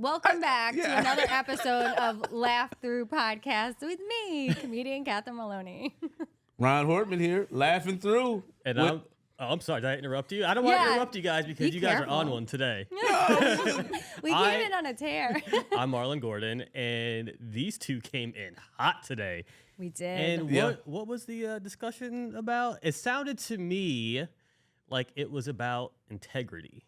welcome back to another episode of Laugh Through Podcast with me, comedian Catherine Maloney. Rahn Hortman here, laughing through. And I'm sorry, did I interrupt you? I don't want to interrupt you guys because you guys are on one today. We came in on a tear. I'm Marlon Gordon, and these two came in hot today. We did. And what was the discussion about? It sounded to me like it was about integrity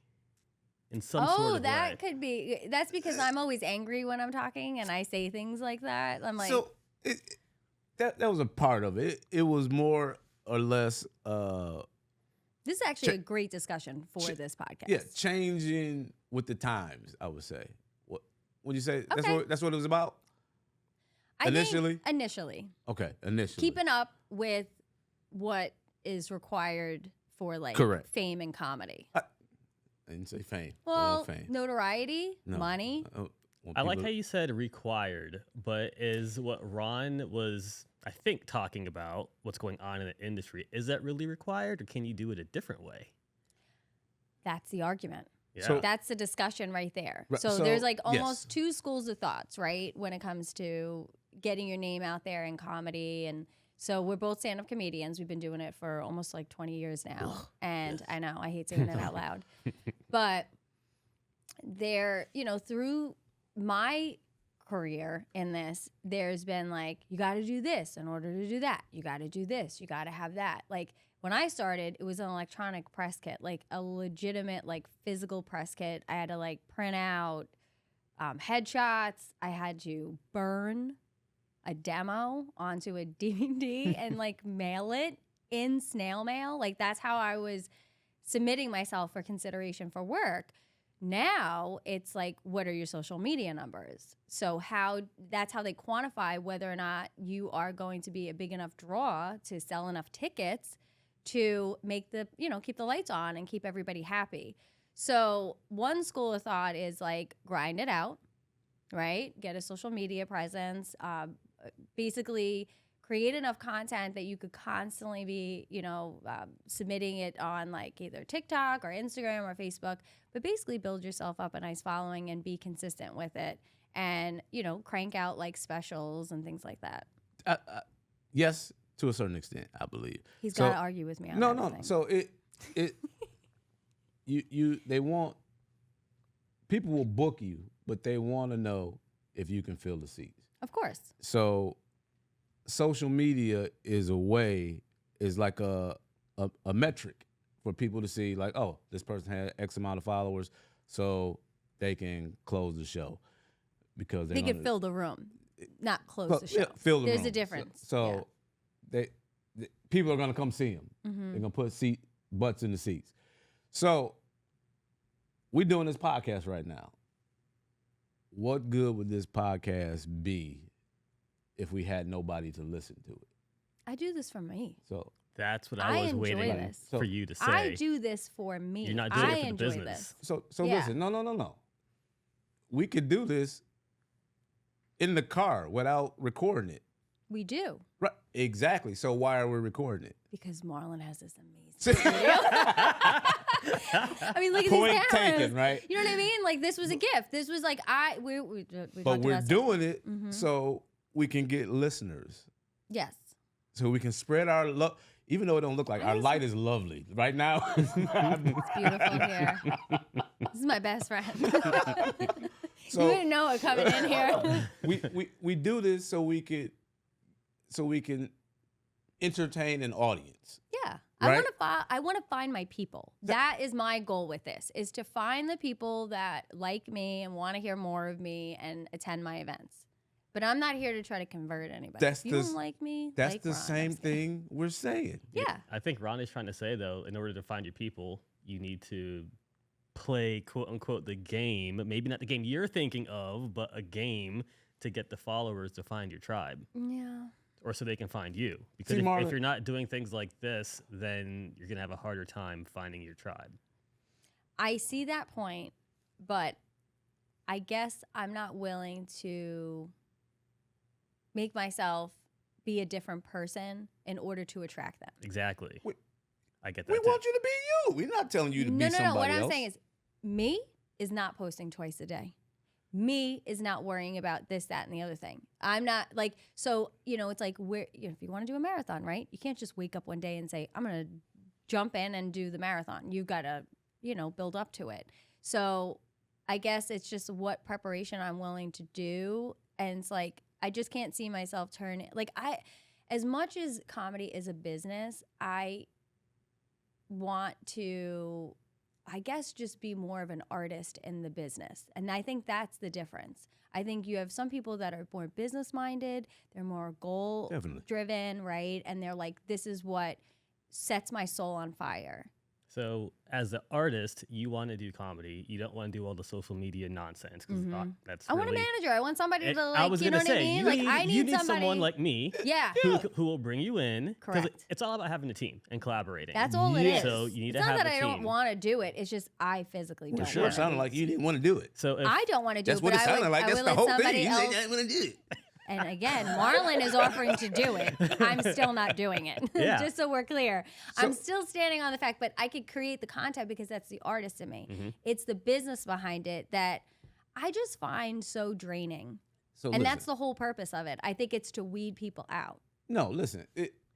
in some sort of way. Oh, that could be. That's because I'm always angry when I'm talking and I say things like that. I'm like, so that was a part of it. It was more or less. This is actually a great discussion for this podcast. Yeah, changing with the times, I would say. What would you say? Okay. That's what it was about? Initially? Initially. Okay, initially. Keeping up with what is required for Correct. Fame and comedy. I didn't say fame. Well, fame. notoriety, money. I like how you said required, but is what Ron was, I think, talking about what's going on in the industry, is that really required, or can you do it a different way? That's the argument. Yeah. So- That's the discussion right there. Right, So so, there's almost yes. two schools of thoughts, right, when it comes to getting your name out there in comedy. And so we're both stand-up comedians. We've been doing it for almost 20 years now. And I know, I hate saying it out loud. But there, through my career in this, there's been you got to do this in order to do that. You got to do this. You got to have that. When I started, it was an electronic press kit, a legitimate, physical press kit. I had to print out headshots. I had to burn a demo onto a DVD and mail it in snail mail. That's how I was submitting myself for consideration for work. Now it's what are your social media numbers? So that's how they quantify whether or not you are going to be a big enough draw to sell enough tickets to make keep the lights on and keep everybody happy. So one school of thought is grind it out, right? Get a social media presence, basically create enough content that you could constantly be, submitting it on either TikTok or Instagram or Facebook, but basically build yourself up a nice following and be consistent with it and, crank out specials and things like that. Yes, to a certain extent, I believe. He's got to argue with me on No. everything. So they want, people will book you, but they want to know if you can fill the seats. Of course. So social media is like a metric for people to see oh, this person had X amount of followers, so they can close the show because they can fill the room, not close the show. Yeah, fill the There's room. a difference. So they people are going to come see them. Mm-hmm. They're going to put butts in the seats. So we're doing this podcast right now. What good would this podcast be if we had nobody to listen to it? I do this for me. So That's what I was enjoy waiting this. for you to say. I do this for me. You're not doing I it for the enjoy business. this. So Yeah. listen, no. We could do this in the car without recording it. We do. Right. Exactly. So why are we recording it? Because Marlon has this amazing studio. I mean, look at Point these cameras. taken, right? You know what I mean? This was a gift. This was we But we're about doing it Mhm. so we can get listeners. Yes. So we can spread our love. Even though it don't look like our light is lovely right now. It's beautiful here. This is my best friend. So you didn't know it coming in here. we do this so we can entertain an audience. Yeah. Right? I want to find my people. That is my goal with this, is to find the people that like me and want to hear more of me and attend my events. But I'm not here to try to convert anybody. If you don't like me, That's like the Ron, same I'm scared. thing we're saying. Yeah. I think Ron is trying to say, though, in order to find your people, you need to play, quote unquote, the game. Maybe not the game you're thinking of, but a game to get the followers to find your tribe. Yeah. Or so they can find you. Because See, if Marlon- you're not doing things like this, then you're going to have a harder time finding your tribe. I see that point, but I guess I'm not willing to make myself be a different person in order to attract them. Exactly. We- I get that. We too. want you to be you. We're not telling you to be somebody No. What else. I'm saying is, me is not posting twice a day. Me is not worrying about this, that, and the other thing. I'm not like, so, it's like if you want to do a marathon, right? You can't just wake up one day and say, I'm going to jump in and do the marathon. You've got to, build up to it. So I guess it's just what preparation I'm willing to do. And it's like, I just can't see myself turning, as much as comedy is a business, I want to, I guess, just be more of an artist in the business. And I think that's the difference. I think you have some people that are more business minded, they're more goal driven, right? And they're like, this is what sets my soul on fire. So as an artist, you want to do comedy. You don't want to do all the social media nonsense. Because that's I want a really, manager. I want somebody to I was gonna say, what I mean? I you need need somebody. someone like me Yeah. who will bring you in. Correct. It's all about having a team and collaborating. That's all it is. So you need it's to have not that a I team. don't want to do it. It's just I physically don't. Sure, want it sounded like you didn't want to do it. So if, I don't want to do That's it. what but it sounded like. I That's would the let whole somebody thing. You else. said I want to do it. And again, Marlon is offering to do it. I'm still not doing it. Yeah. Just so we're clear. I'm still standing on the fact, but I could create the content because that's the artist in me. Mm-hmm. It's the business behind it that I just find so draining. So and listen, that's the whole purpose of it. I think it's to weed people out. No, listen.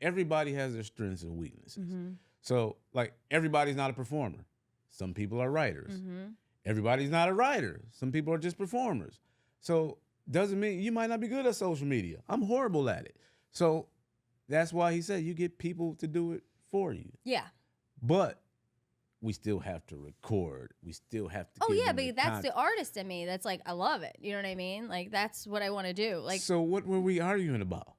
Everybody has their strengths and weaknesses. So, like, everybody's not a performer. Some people are writers. Everybody's not a writer. Some people are just performers. So doesn't mean you might not be good at social media. I'm horrible at it. So that's why he said you get people to do it for you. Yeah. But we still have to record. We still have to. Oh, give yeah, them but the that's content. the artist in me. That's like, I love it. You know what I mean? Like, that's what I want to do. Like, So what were we arguing about?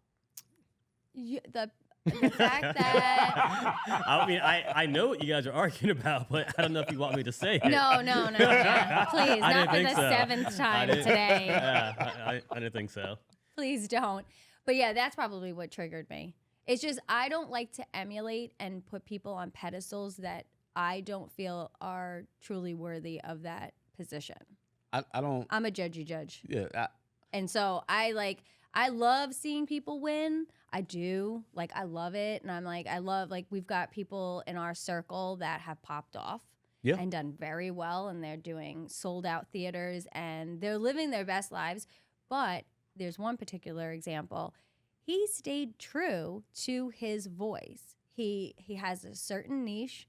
The fact that I mean, I know what you guys are arguing about, but I don't know if you want me to say it. no, please, I not didn't for think the so. seventh time today. Yeah, I didn't think so. Please don't. But yeah, that's probably what triggered me. It's just I don't like to emulate and put people on pedestals that I don't feel are truly worthy of that position. I don't. I'm a judgy judge. Yeah. And so I love seeing people win. I do. Like, I love it. And I'm like, we've got people in our circle that have popped off and done very well. And they're doing sold out theaters and they're living their best lives. But there's one particular example. He stayed true to his voice. He has a certain niche.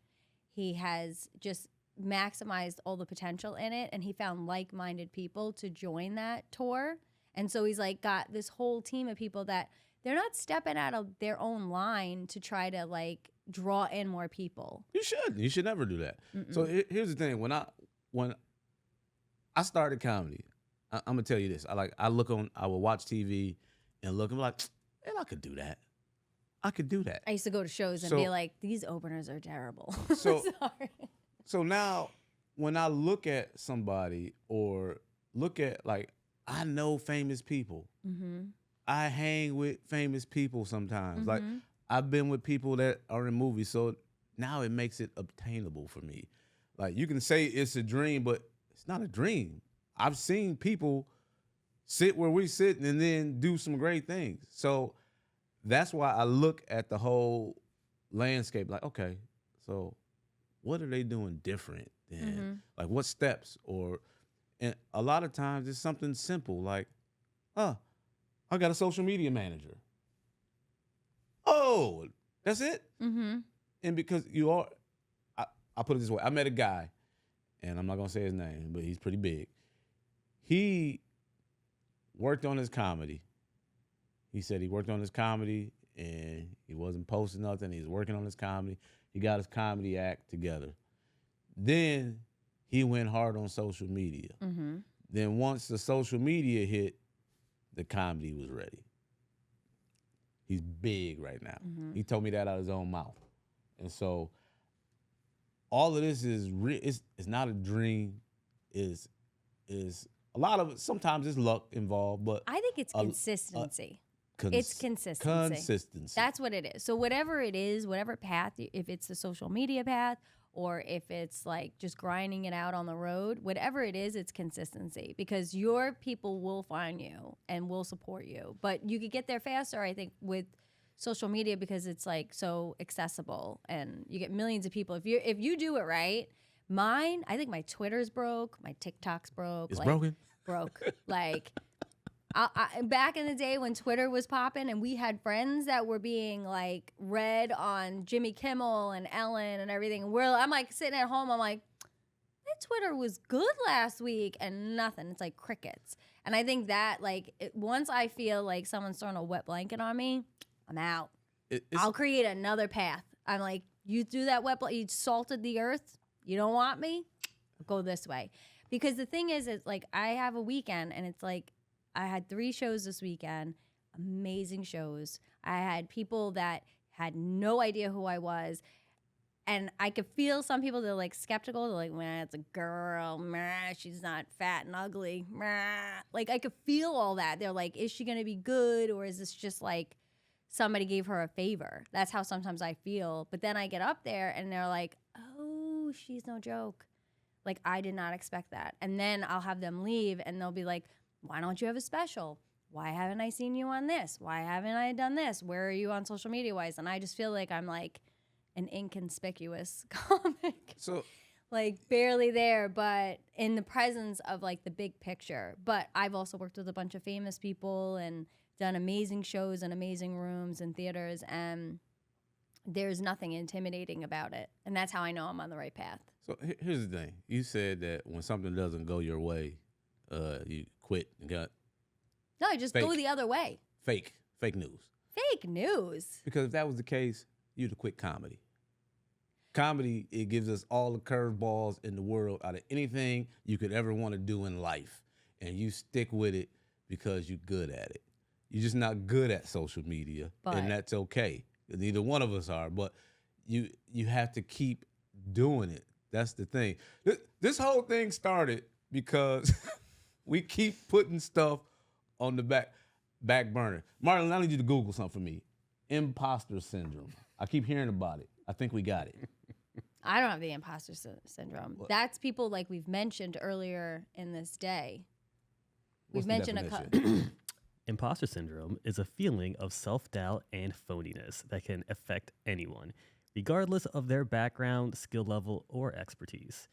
He has just maximized all the potential in it. And he found like-minded people to join that tour. And so he's like got this whole team of people that they're not stepping out of their own line to try to like draw in more people. You should. You should never do that. So here's the thing. When I started comedy, I'm gonna tell you this. I will watch TV and look. I'm like, man, I could do that. I could do that. I used to go to shows and be like, these openers are terrible. So, sorry. So now when I look at somebody or look at I know famous people. I hang with famous people sometimes. Like I've been with people that are in movies, so now it makes it obtainable for me. Like you can say it's a dream, but it's not a dream. I've seen people sit where we sit and then do some great things. So that's why I look at the whole landscape like, okay, so what are they doing different than like what steps and a lot of times it's something simple like, I got a social media manager. Oh, that's it? And because I'll put it this way. I met a guy, and I'm not going to say his name, but he's pretty big. He worked on his comedy. He said he worked on his comedy, and he wasn't posting nothing. He was working on his comedy. He got his comedy act together. Then he went hard on social media. Then once the social media hit, the comedy was ready. He's big right now. He told me that out of his own mouth. And so all of this is it's not a dream. Is a lot of it, sometimes it's luck involved, but I think it's consistency. It's consistency. Consistency. That's what it is. So whatever it is, whatever path, if it's the social media path or if it's like just grinding it out on the road, whatever it is, it's consistency because your people will find you and will support you. But you could get there faster, I think, with social media because it's like so accessible and you get millions of people. If you do it right, I think my Twitter's broke, my TikTok's broke. It's like, broken. broke. Like, back in the day when Twitter was popping and we had friends that were being like read on Jimmy Kimmel and Ellen and everything. I'm like sitting at home. I'm like, my Twitter was good last week and nothing. It's like crickets. And I think that like once I feel like someone's throwing a wet blanket on me, I'm out. I'll create another path. I'm like, you do that wet blanket, you salted the earth. You don't want me? Go this way. Because the thing is, it's like I have a weekend and it's like, I had 3 shows this weekend, amazing shows. I had people that had no idea who I was. And I could feel some people that are like skeptical. They're like, man, it's a girl. Meh, she's not fat and ugly. Meh. Like, I could feel all that. They're like, is she going to be good? Or is this just like somebody gave her a favor? That's how sometimes I feel. But then I get up there and they're like, oh, she's no joke. Like, I did not expect that. And then I'll have them leave and they'll be like, why don't you have a special? Why haven't I seen you on this? Why haven't I done this? Where are you on social media wise? And I just feel like I'm like an inconspicuous comic. So, like barely there, but in the presence of like the big picture. But I've also worked with a bunch of famous people and done amazing shows in amazing rooms and theaters. And there's nothing intimidating about it. And that's how I know I'm on the right path. So here's the thing. You said that when something doesn't go your way, you quit and got No, just fake. go the other way. Fake news. Fake news. Because if that was the case, you'd have quit comedy. Comedy, it gives us all the curveballs in the world out of anything you could ever want to do in life. And you stick with it because you're good at it. You're just not good at social media, and that's okay. Neither one of us are, but you have to keep doing it. That's the thing. This whole thing started because we keep putting stuff on the back burner. Marlon, I need you to Google something for me. Imposter syndrome. I keep hearing about it. I think we got it. I don't have the imposter syndrome. What? That's people like we've mentioned earlier in this day. What's We've the mentioned definition? Imposter syndrome is a feeling of self-doubt and phoniness that can affect anyone, regardless of their background, skill level, or expertise.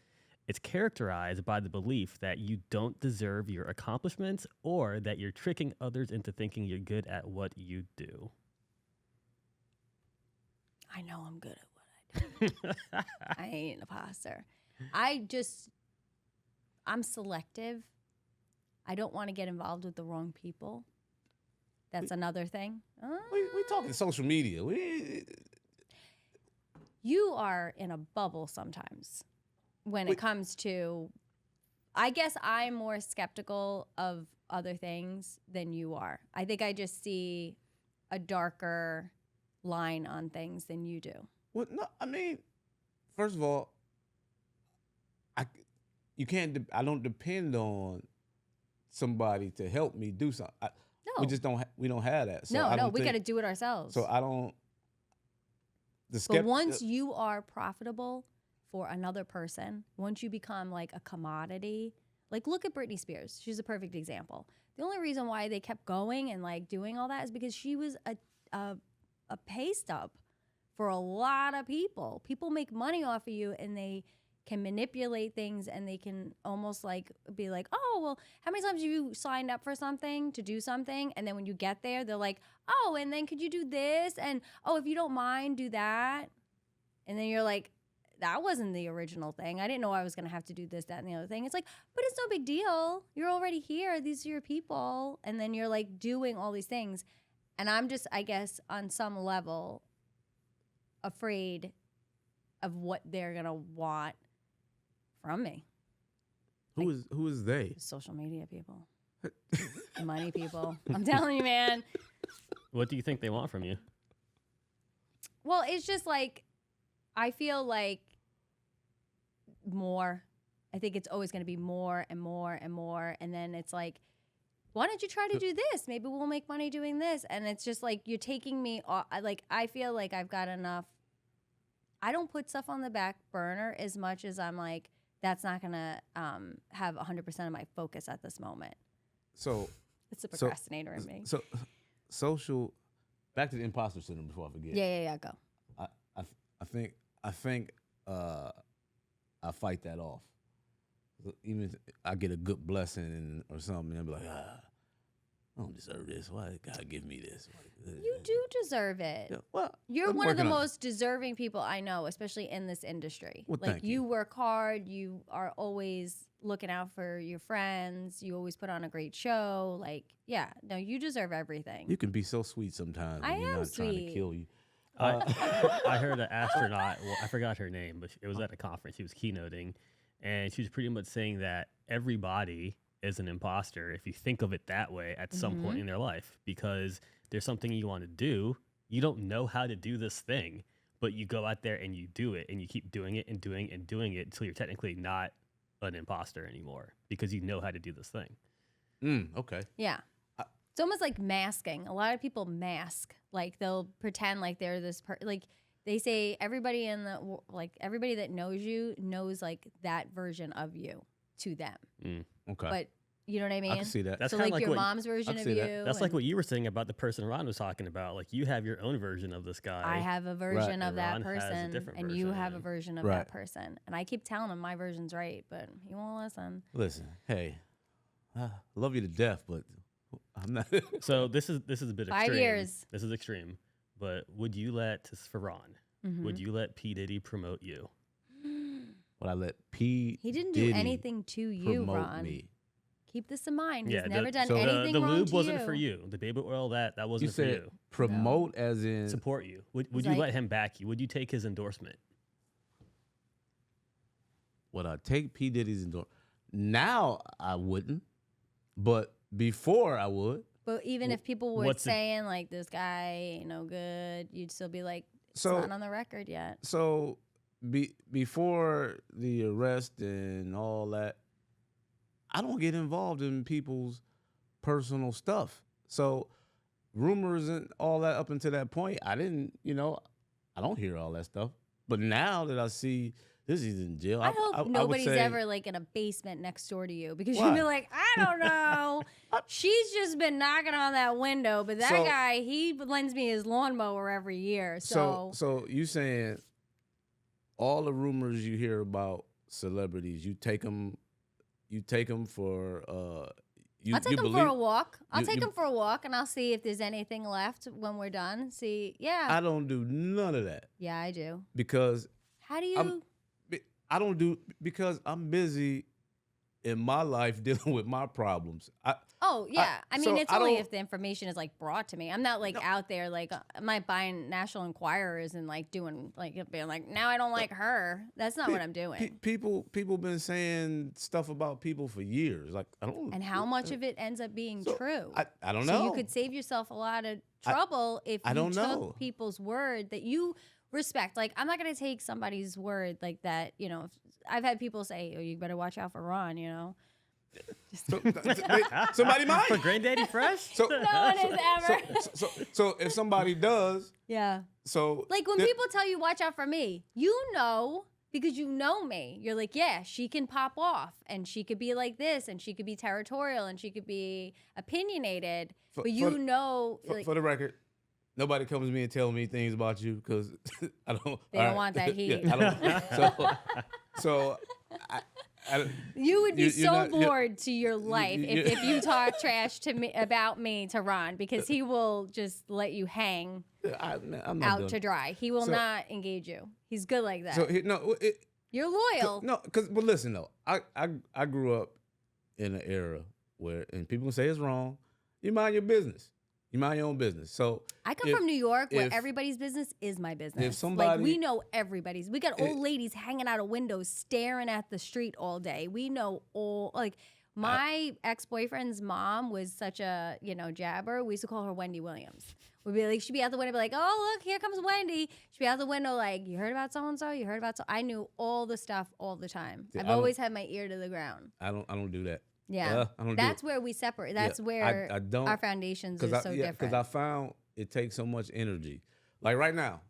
It's characterized by the belief that you don't deserve your accomplishments or that you're tricking others into thinking you're good at what you do. I know I'm good at what I do. I ain't an imposter. I'm selective. I don't want to get involved with the wrong people. That's another thing. We talking social media. You are in a bubble sometimes when it comes to, I guess I'm more skeptical of other things than you are. I think I just see a darker line on things than you do. Well, no, I mean, first of all, I don't depend on somebody to help me do something. No. We just don't. We don't have that. So No, we got to do it ourselves. So I don't. But once you are profitable for another person, once you become like a commodity, like look at Britney Spears. She's a perfect example. The only reason why they kept going and like doing all that is because she was a pay stub for a lot of people. People make money off of you and they can manipulate things and they can almost like be like, oh, well, how many times have you signed up for something to do something? And then when you get there, they're like, oh, and then could you do this? And oh, if you don't mind, do that. And then you're like, that wasn't the original thing. I didn't know I was going to have to do this, that, and the other thing. It's like, but it's no big deal. You're already here. These are your people. And then you're like doing all these things. And I'm just, I guess, on some level, afraid of what they're going to want from me. Who is they? Social media people. Money people. I'm telling you, man. What do you think they want from you? Well, it's just like, I feel like more. I think it's always going to be more and more and more. And then it's like, why don't you try to do this? Maybe we'll make money doing this. And it's just like, you're taking me off. Like, I feel like I've got enough. I don't put stuff on the back burner as much as I'm like, that's not going to have 100% of my focus at this moment. So it's a procrastinator in me. So social, back to the imposter syndrome before I forget. Yeah, go. I think I fight that off. even if I get a good blessing or something, I'll be like, I don't deserve this. Why did God give me this? You do deserve it. Yeah, well, You're I'm one of the working on it. most deserving people I know, especially in this industry. Well, like thank you you. work hard. You are always looking out for your friends. You always put on a great show. Like, yeah, no, you deserve everything. You can be so sweet sometimes I when you're am not trying to sweet. kill you. I heard an astronaut. Well, I forgot her name, but it was at a conference. She was keynoting, and she was pretty much saying that everybody is an imposter if you think of it that way at some point in their life, because there's something you want to do. You don't know how to do this thing, but you go out there and you do it, and you keep doing it and doing it and doing it until you're technically not an imposter anymore because you know how to do this thing. Okay. Yeah. It's almost like masking. A lot of people mask. Like they'll pretend like they're this like they say everybody in the everybody that knows you knows like that version of you to them. Okay. But you know what I mean? I can see that. That's so kinda like like your what- mom's version I of see you. that. That's like and what you were saying about the person Ron was talking about. Like you have your own version of this guy. I have a version of And that Ron has a person, different and you have a version. version of Right. that person. And I keep telling him my version's right, but he won't listen. Listen, hey, I love you to death, but I'm not. So this is a bit 5 extreme. years. This is extreme. But would you let, this is for Ron, would you let P. Diddy promote you? Would I let P. He didn't do Diddy anything to you, promote Ron. me? Keep this in mind. He's Yeah, never done so anything the wrong lube to wasn't you. for you. The baby oil, that You wasn't for said you. promote as in Support you. Would He's you like- let him back you? Would you take his endorsement? would I take P. Diddy's endorsement? Now I wouldn't, but before I would. But even if people were what's the- saying like this guy ain't no good, you'd still be like, it's So- not on the record yet. So before the arrest and all that, I don't get involved in people's personal stuff. So rumors and all that up until that point, I didn't, I don't hear all that stuff. But now that I see this is in jail, I hope would nobody's say, ever like in a basement next door to you because Why? you'd be like, I don't know. She's just been knocking on that window, but that So- guy, he lends me his lawnmower every year. So you saying all the rumors you hear about celebrities, you take them for I'll you take him believe, for a walk. I'll you- take you- him for a walk and I'll see if there's anything left when we're done. See, yeah. I don't do none of that Yeah, I do. because How do you? I don't do because I'm busy in my life dealing with my problems. Oh yeah, I mean so it's I only don't- if the information is like brought to me. I'm not like out there like I'm not buying National Enquirers and like doing like being like now I don't like her. That's not what I'm doing. People been saying stuff about people for years. Like I don't. And how much of it ends up being So, true? I don't So know. you could save yourself a lot of trouble if I you don't took know. people's word that you respect. Like I'm not gonna take somebody's word like that. If I've had people say, "Oh, you better watch out for Ron," Somebody might. For Granddaddy Fresh? So, No one has ever. so if somebody does, Yeah. so Like when there- people tell you, watch out for me, because you know me. You're like, yeah, she can pop off and she could be like this and she could be territorial and she could be opinionated. For- but for- like, for the record, nobody comes to me and tell me things about you because I don't. They don't want that heat. Yeah, I don't, so I, you would be you're so not- you're- bored to your life if you talk trash to me about me to Ron because he will just let you hang I'm not out doing to dry. He will So- not engage you. He's good like that. So You're loyal. no, but listen though, I grew up in an era where, and people can say it's wrong. You mind your business. You mind your own business. So I come if- from New York where if- everybody's business is my business. Like somebody- we know everybody's. We got old ladies hanging out of windows staring at the street all day. We know all like my ex-boyfriend's mom was such a, jabber. We used to call her Wendy Williams. We'd be like, she'd be out the window, be like, oh, look, here comes Wendy. She'd be out the window like, you heard about so-and-so? You heard about so I knew all the stuff all the time. Yeah, I've I don't- always had my ear to the ground. I don't do that. Yeah. I don't do That's it. where we separate. Yeah, That's where I don't, our foundations are so different. Because I found it takes so much energy. Like right now,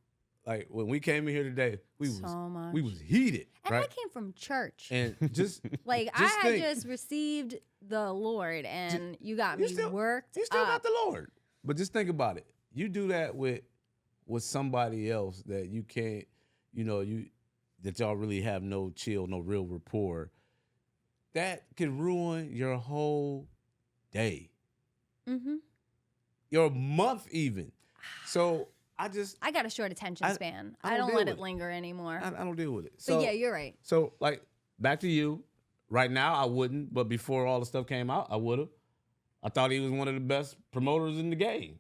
like when we came in here today, we much. was heated, And I right? came from church. And just Like just I had think, just received the Lord, and you got you me still- worked you still got up. the Lord. But just think about it. You do that with somebody else that you can't, that y'all really have no chill, no real rapport. that can ruin your whole day, Mm-hmm. your month even. So I got a short attention span. I I don't don't deal let with it it. linger anymore. I don't deal with it. But So yeah, you're right. So like back to you. Right now I wouldn't, but before all the stuff came out, I would have. I thought he was one of the best promoters in the game.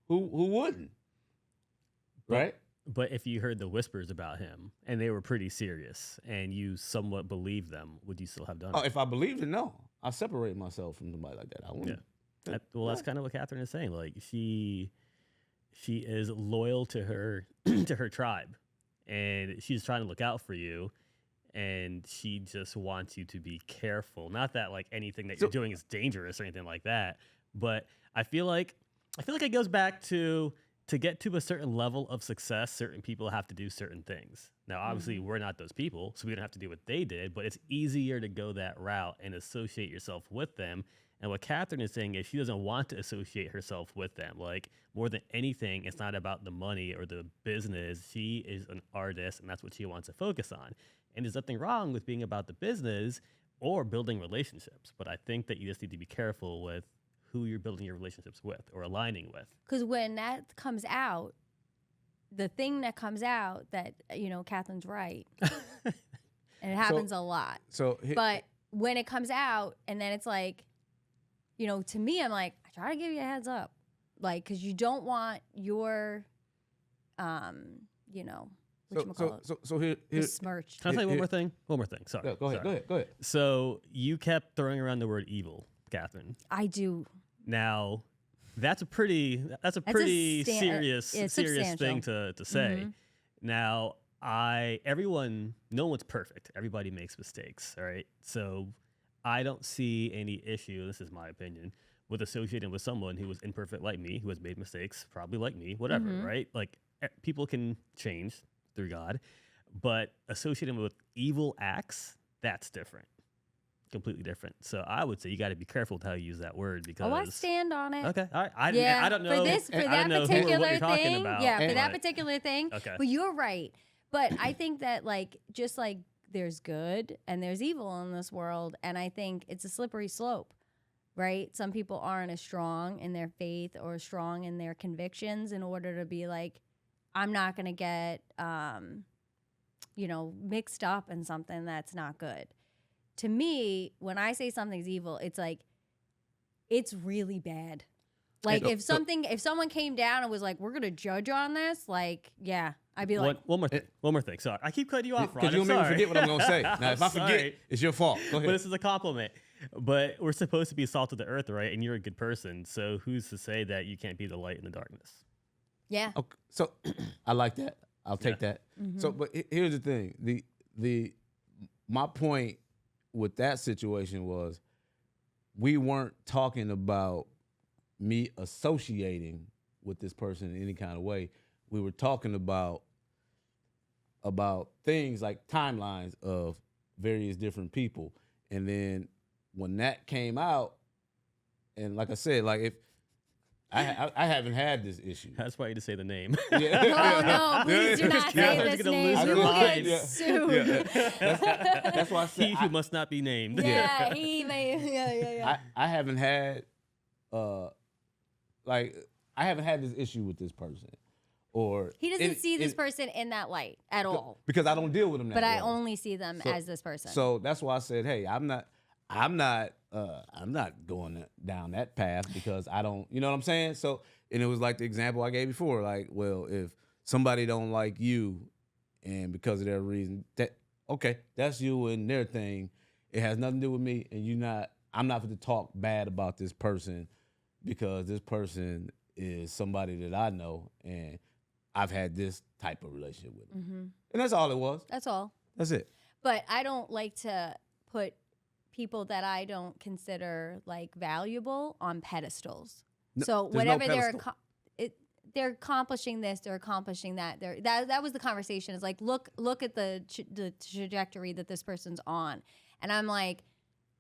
Who wouldn't? Right? But if you heard the whispers about him and they were pretty serious and you somewhat believed them, would you still have done Oh, it? if I believed it, no. I separate myself from somebody like that. I wouldn't. Well, that's kind of what Catherine is saying. Like she is loyal to her to her tribe, and she's trying to look out for you, and she just wants you to be careful. Not that like anything that you're doing is dangerous or anything like that, but I feel like it goes back to get to a certain level of success, certain people have to do certain things. Now, obviously, we're not those people, so we don't have to do what they did, but it's easier to go that route and associate yourself with them. And what Catherine is saying is she doesn't want to associate herself with them. Like, more than anything, it's not about the money or the business. She is an artist, and that's what she wants to focus on. And there's nothing wrong with being about the business or building relationships. But I think that you just need to be careful with who you're building your relationships with or aligning with. Because when that comes out, the thing that comes out that, Catherine's right. And it happens a lot. But when it comes out and then it's like, to me, I'm like, I try to give you a heads up. Like, because you don't want your, So here, besmirched. Can I tell you one more thing? One more thing. Sorry. Go ahead. So you kept throwing around the word evil, Catherine. I do. Now, that's a pretty serious thing to say. Mm-hmm. Now, no one's perfect. Everybody makes mistakes, all right? So I don't see any issue, this is my opinion, with associating with someone who was imperfect like me, who has made mistakes, probably like me, whatever, right? Like, people can change through God, but associating with evil acts, that's different. Completely different. So I would say you got to be careful with how you use that word because. Oh, I stand on it. Okay, all right. I don't know for that particular thing. Yeah, for that particular thing. Okay. But you're right. But I think that just like there's good and there's evil in this world, and I think it's a slippery slope, right? Some people aren't as strong in their faith or strong in their convictions in order to be like, I'm not going to get, mixed up in something that's not good. To me, when I say something's evil, it's like, it's really bad. Like if someone came down and was like, we're going to judge on this, like, yeah, I'd be like. One more thing. Sorry. I keep cutting you off, Ron. Because you'll make me forget what I'm going to say. Now, if I forget, it's your fault. Go ahead. But this is a compliment. But we're supposed to be salt of the earth, right? And you're a good person. So who's to say that you can't be the light in the darkness? Yeah. Okay, so I like that. I'll take that. Mm-hmm. So, but here's the thing. My point with that situation was we weren't talking about me associating with this person in any kind of way. We were talking about things like timelines of various different people. And then when that came out, and like I said, like if I haven't had this issue. That's why you just say the name. Yeah. No, please do not say this name. You will get sued. Yeah. That's why I said he who must not be named. Yeah, he may. Yeah. I haven't had I haven't had this issue with this person, or he doesn't see this person in that light at all because I don't deal with them that but way. I only see them as this person. So that's why I said, hey, I'm not going down that path because I don't, you know what I'm saying? So, and it was like the example I gave before, like, well, if somebody don't like you and because of their reason, that's you and their thing. It has nothing to do with me, and I'm not going to talk bad about this person because this person is somebody that I know and I've had this type of relationship with them. Mm-hmm. And that's all it was. That's all. That's it. But I don't like to put people that I don't consider like valuable on pedestals. No, so whatever they're accomplishing this, they're accomplishing that. That was the conversation. It's like look at the trajectory that this person's on, and I'm like,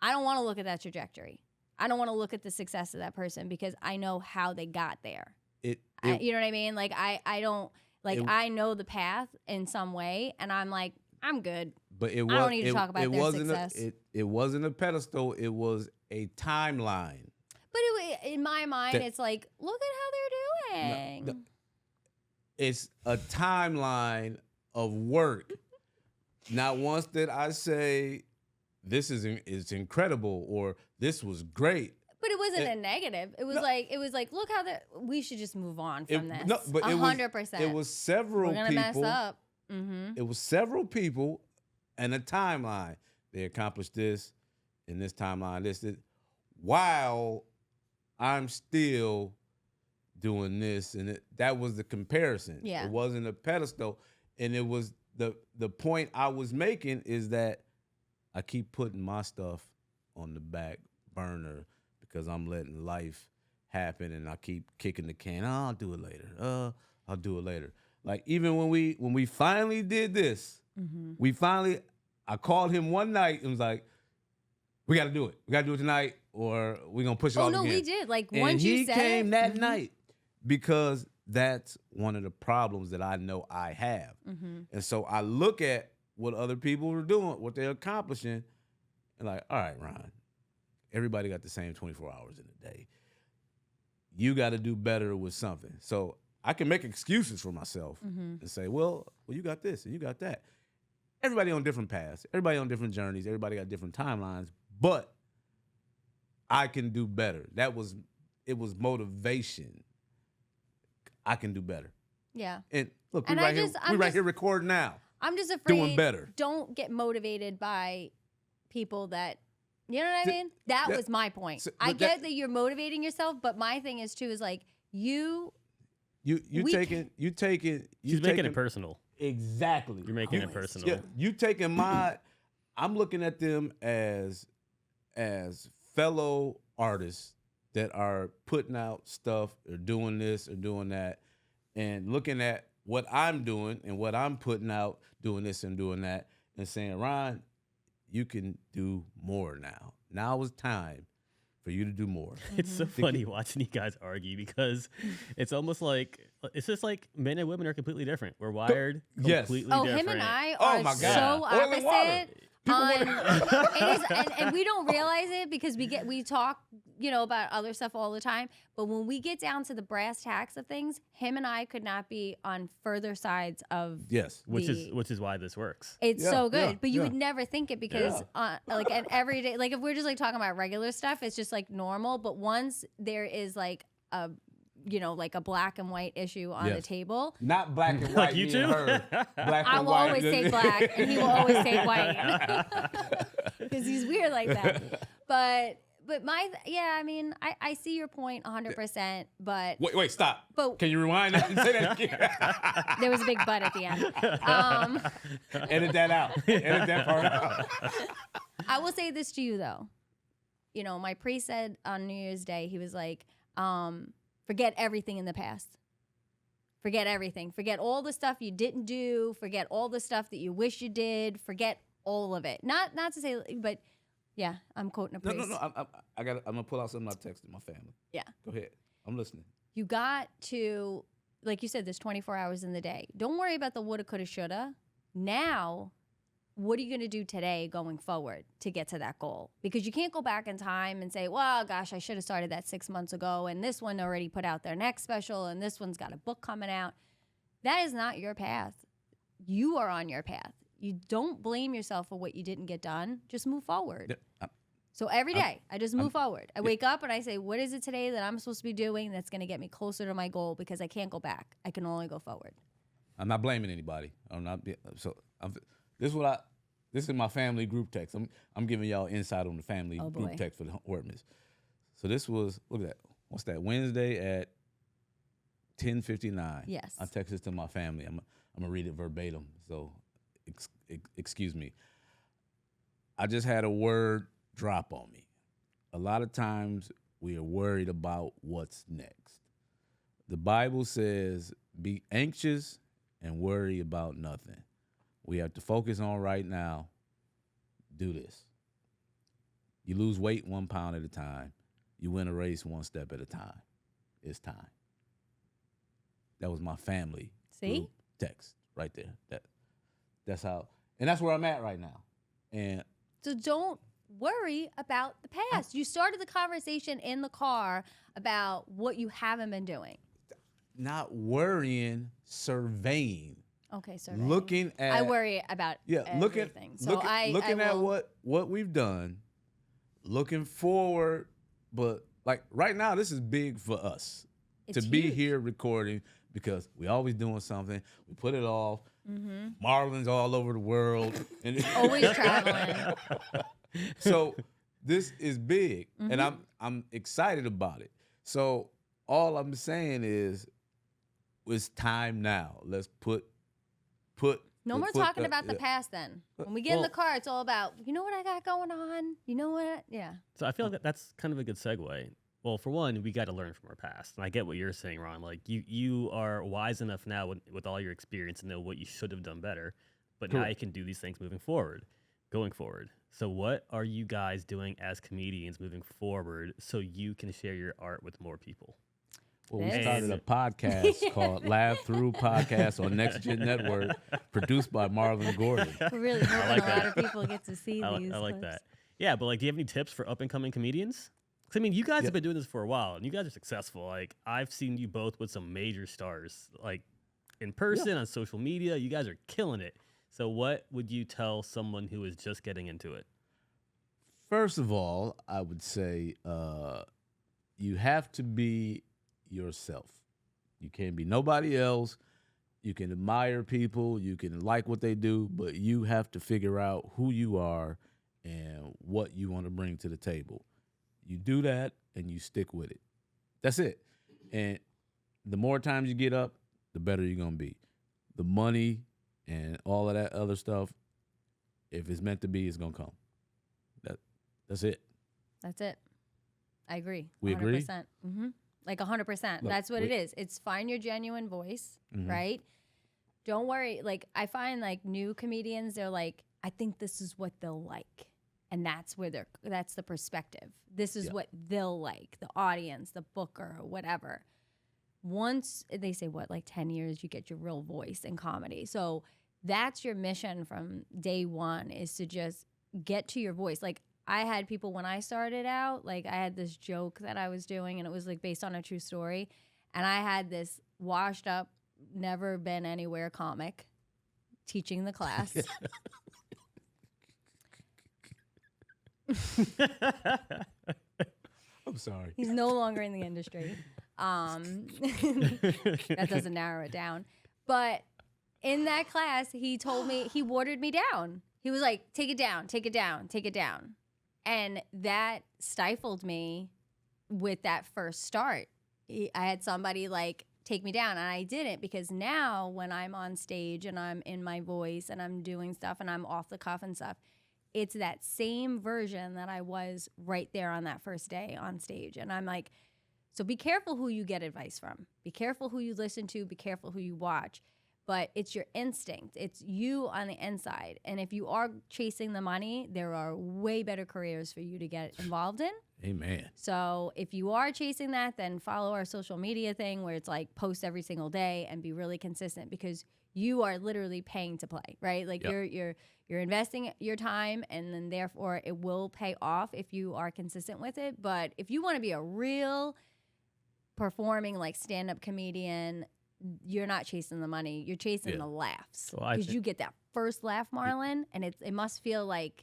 I don't want to look at that trajectory. I don't want to look at the success of that person because I know how they got there. You know what I mean? Like I don't like I know the path in some way, and I'm like, I'm good. But it was. I don't need to talk about their wasn't success. It wasn't a pedestal. It was a timeline. But in my mind, it's like, look at how they're doing. It's a timeline of work. Not once did I say, "This is incredible" or "This was great." But it wasn't a negative. It was like, look how we should just move on from this. No, but 100%. It was several We're gonna people. mess up. Mm-hmm. It was several people and a timeline. They accomplished this in this timeline, this, while I'm still doing this. And that was the comparison. Yeah. It wasn't a pedestal. And it was the point I was making is that I keep putting my stuff on the back burner because I'm letting life happen and I keep kicking the can. Oh, I'll do it later. I'll do it later. Like even when we finally did this, I called him one night and was like, we got to do it. We got to do it tonight or we're going to push it off again. Oh, no, we did. Like and once you said he came that night because that's one of the problems that I know I have. And so I look at what other people are doing, what they're accomplishing, and like, all right, Ron, everybody got the same 24 hours in a day. You got to do better with something. So I can make excuses for myself and say, well, you got this and you got that. Everybody on different paths. Everybody on different journeys. Everybody got different timelines. But I can do better. It was motivation. I can do better. Yeah. And look, And we're right here recording now. I'm just afraid Doing better. Don't get motivated by people that, you know what I mean? That was my point. I get that you're motivating yourself, but my thing is too is like you taking She's making it personal. Exactly. You're making it personal. Yeah, you taking I'm looking at them as fellow artists that are putting out stuff or doing this or doing that and looking at what I'm doing and what I'm putting out, doing this and doing that, and saying, Ron, you can do more now. Now is time for you to do more. It's so funny watching you guys argue because it's almost like it's just like men and women are completely different. We're wired completely different. Him and I Oh are my God. so Oil and water. opposite. It is, and we don't realize it because we talk, about other stuff all the time. But when we get down to the brass tacks of things, him and I could not be on further sides of which is why this works. It's so good, but you would never think it because like an everyday, like if we're just like talking about regular stuff, it's just like normal. But once there is like a like a black and white issue on the table. Not black and white. Like you me two? and her. Black I and will white. always say black and he will always say white. Because he's weird like that. But I mean, I see your point 100%, but... Wait, stop. But can you rewind that and say that again? There was a big but at the end. Edit that out. Edit that part out. I will say this to you, though. My priest said on New Year's Day, he was like, forget everything in the past. Forget everything. Forget all the stuff you didn't do. Forget all the stuff that you wish you did. Forget all of it. Not to say, but yeah, I'm quoting a priest. No. I'm gonna pull out something I texted my family. Yeah. Go ahead. I'm listening. You got to, like you said, there's 24 hours in the day. Don't worry about the woulda, coulda, shoulda. Now, what are you going to do today going forward to get to that goal? Because you can't go back in time and say, well, gosh, I should have started that 6 months ago, and this one already put out their next special, and this one's got a book coming out. That is not your path. You are on your path. You don't blame yourself for what you didn't get done. Just move forward. So every day, I just move forward. I wake up and I say, what is it today that I'm supposed to be doing that's going to get me closer to my goal? Because I can't go back. I can only go forward. I'm not blaming anybody. This is my family group text. I'm giving y'all insight on the family group text for the Hortmans. So this was, look at that. What's that? Wednesday at 10:59. Yes. I texted this to my family. I'm gonna read it verbatim. So excuse me. I just had a word drop on me. A lot of times we are worried about what's next. The Bible says, be anxious and worry about nothing. We have to focus on right now. Do this. You lose weight 1 pound at a time. You win a race 1 step at a time. It's time. That was my family group text right there. That's how. And that's where I'm at right now. And So don't worry about the past. You started the conversation in the car about what you haven't been doing. not worrying, surveying. Okay, so Looking at I worry about everything. Looking at what we've done, looking forward, but like right now, this is big for us It's to be huge. here recording because we always doing something. We put it off. Marlon's all over the world, and Always traveling. so this is big, and I'm excited about it. So all I'm saying is, it's time now. Let's put. No more talking about the past then. When we get in the car, it's all about, you know what I got going on? You know what? Yeah. So I feel like that's kind of a good segue. Well, for one, we got to learn from our past. And I get what you're saying, Ron. Like, you are wise enough now with all your experience to know what you should have done better. But now you can do these things going forward. So what are you guys doing as comedians moving forward so you can share your art with more people? Well, we started a podcast called Laugh Through Podcast on Next Gen Network, produced by Marlon Gordon. We're really hoping a lot of people get to see these. I like clips. that. Yeah, but like, do you have any tips for up and coming comedians? 'Cause, I mean, you guys have been doing this for a while, and you guys are successful. Like, I've seen you both with some major stars, like in person, on social media. You guys are killing it. So, what would you tell someone who is just getting into it? First of all, I would say you have to be yourself. You can't be nobody else. You can admire people, you can like what they do, but you have to figure out who you are and what you want to bring to the table. You do that and you stick with it. That's it. And the more times you get up, the better you're going to be. The money and all of that other stuff, if it's meant to be, it's going to come. That's it. That's it. I agree. We 100%. agree? Mm-hmm. Like 100%. Look, That's what it is. It's find your genuine voice, right? Don't worry. Like, I find like new comedians, they're like, I think this is what they'll like. And that's the perspective. This is what they'll like, the audience, the booker, whatever. Once they say, like 10 years, you get your real voice in comedy. So that's your mission from day one, is to just get to your voice. Like, I had people when I started out, like I had this joke that I was doing and it was like based on a true story. And I had this washed up, never been anywhere comic teaching the class. I'm sorry. He's no longer in the industry. That doesn't narrow it down. But in that class, he watered me down. He was like, take it down, take it down, take it down. And that stifled me with that first start. I had somebody like take me down, and I didn't, because now when I'm on stage and I'm in my voice and I'm doing stuff and I'm off the cuff and stuff, it's that same version that I was right there on that first day on stage. And I'm like, so be careful who you get advice from. Be careful who you listen to. Be careful who you watch. But it's your instinct. It's you on the inside. And if you are chasing the money, there are way better careers for you to get involved in. Amen. So if you are chasing that, then follow our social media thing where it's like post every single day and be really consistent, because you are literally paying to play, right? Like you're investing your time, and then therefore it will pay off if you are consistent with it. But if you want to be a real performing like stand-up comedian, you're not chasing the money. You're chasing the laughs, because you get that first laugh, Marlon, and it must feel like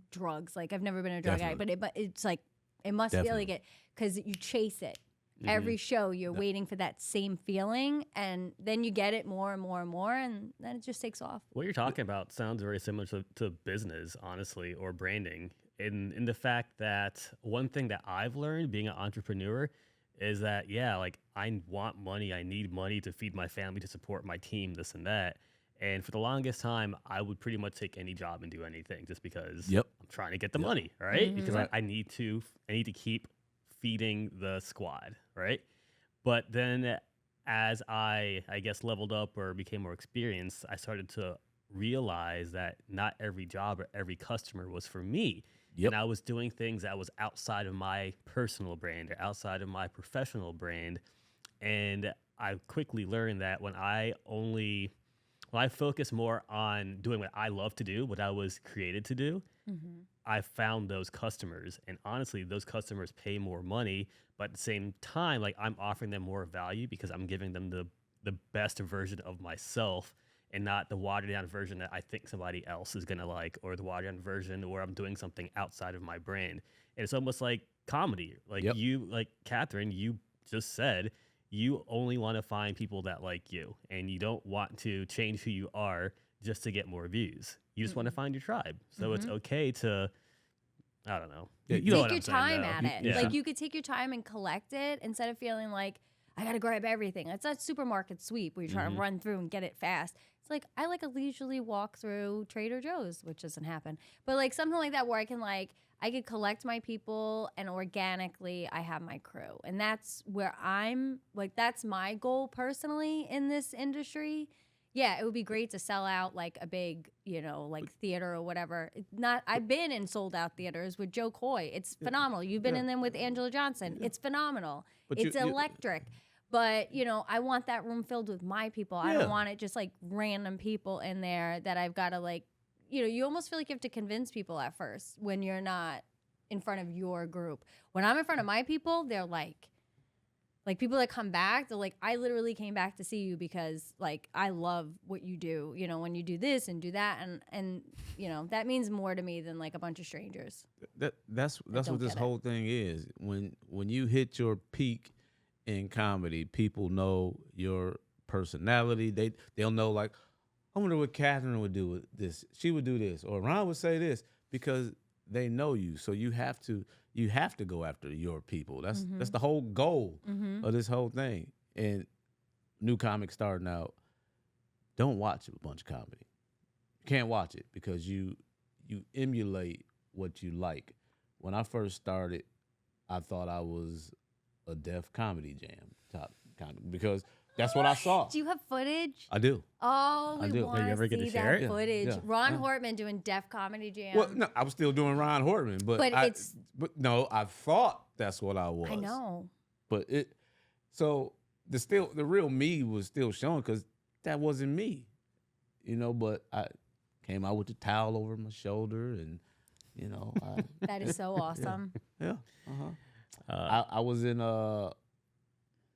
drugs. Like, I've never been a drug addict, but it's like it must feel like it, because you chase it. Every show, you're waiting for that same feeling, and then you get it more and more and more, and then it just takes off. What you're talking about sounds very similar to business, honestly, or branding. In the fact that one thing that I've learned being an entrepreneur is that, like, I want money. I need money to feed my family, to support my team, this and that. And for the longest time, I would pretty much take any job and do anything just because I'm trying to get the money, right? Because I need to keep feeding the squad, right? But then as I guess, leveled up or became more experienced, I started to realize that not every job or every customer was for me. And I was doing things that was outside of my personal brand or outside of my professional brand. And I quickly learned that when I only when I focus more on doing what I love to do, what I was created to do, I found those customers. And honestly, those customers pay more money, but at the same time, like I'm offering them more value because I'm giving them the best version of myself and not the watered down version that I think somebody else is going to like, or the watered down version where I'm doing something outside of my brand. And it's almost like comedy. Like like Catherine, you just said, you only want to find people that like you, and you don't want to change who you are just to get more views. You just want to find your tribe. So it's okay to, I don't know. You know take your time at it. Yeah. Like you could take your time and collect it instead of feeling like I got to grab everything. It's not supermarket sweep where you're trying to run through and get it fast. It's like I like a leisurely walk through Trader Joe's, which doesn't happen. But like something like that where I could collect my people and organically I have my crew. And that's where I'm like, that's my goal personally in this industry. Yeah, it would be great to sell out like a big, like theater or whatever. I've been in sold out theaters with Joe Coy. It's phenomenal. You've been in them with Angela Johnson. It's phenomenal. But it's electric. But, I want that room filled with my people. I don't want it just like random people in there that I've got to like, you almost feel like you have to convince people at first when you're not in front of your group. When I'm in front of my people, they're like people that come back, they're like, I literally came back to see you because like I love what you do, when you do this and do that, and that means more to me than like a bunch of strangers. That's what this whole thing is. When you hit your peak in comedy, people know your personality. They'll know like, I wonder what Catherine would do with this. She would do this, or Ron would say this, because they know you. So you have to go after your people. That's the whole goal of this whole thing. And new comics starting out, don't watch a bunch of comedy. You can't watch it because you emulate what you like. When I first started, I thought I was a Def Comedy Jam top comedy because that's what I saw. Do you have footage? I do. Oh, we want you ever to get to see share that it? footage. Yeah. Ron Hortman doing Def Comedy Jam. Well, no, I was still doing Rahn Hortman, but I thought that's what I was. I know. But the real me was still showing because that wasn't me, But I came out with the towel over my shoulder, and That is so awesome. yeah. I was in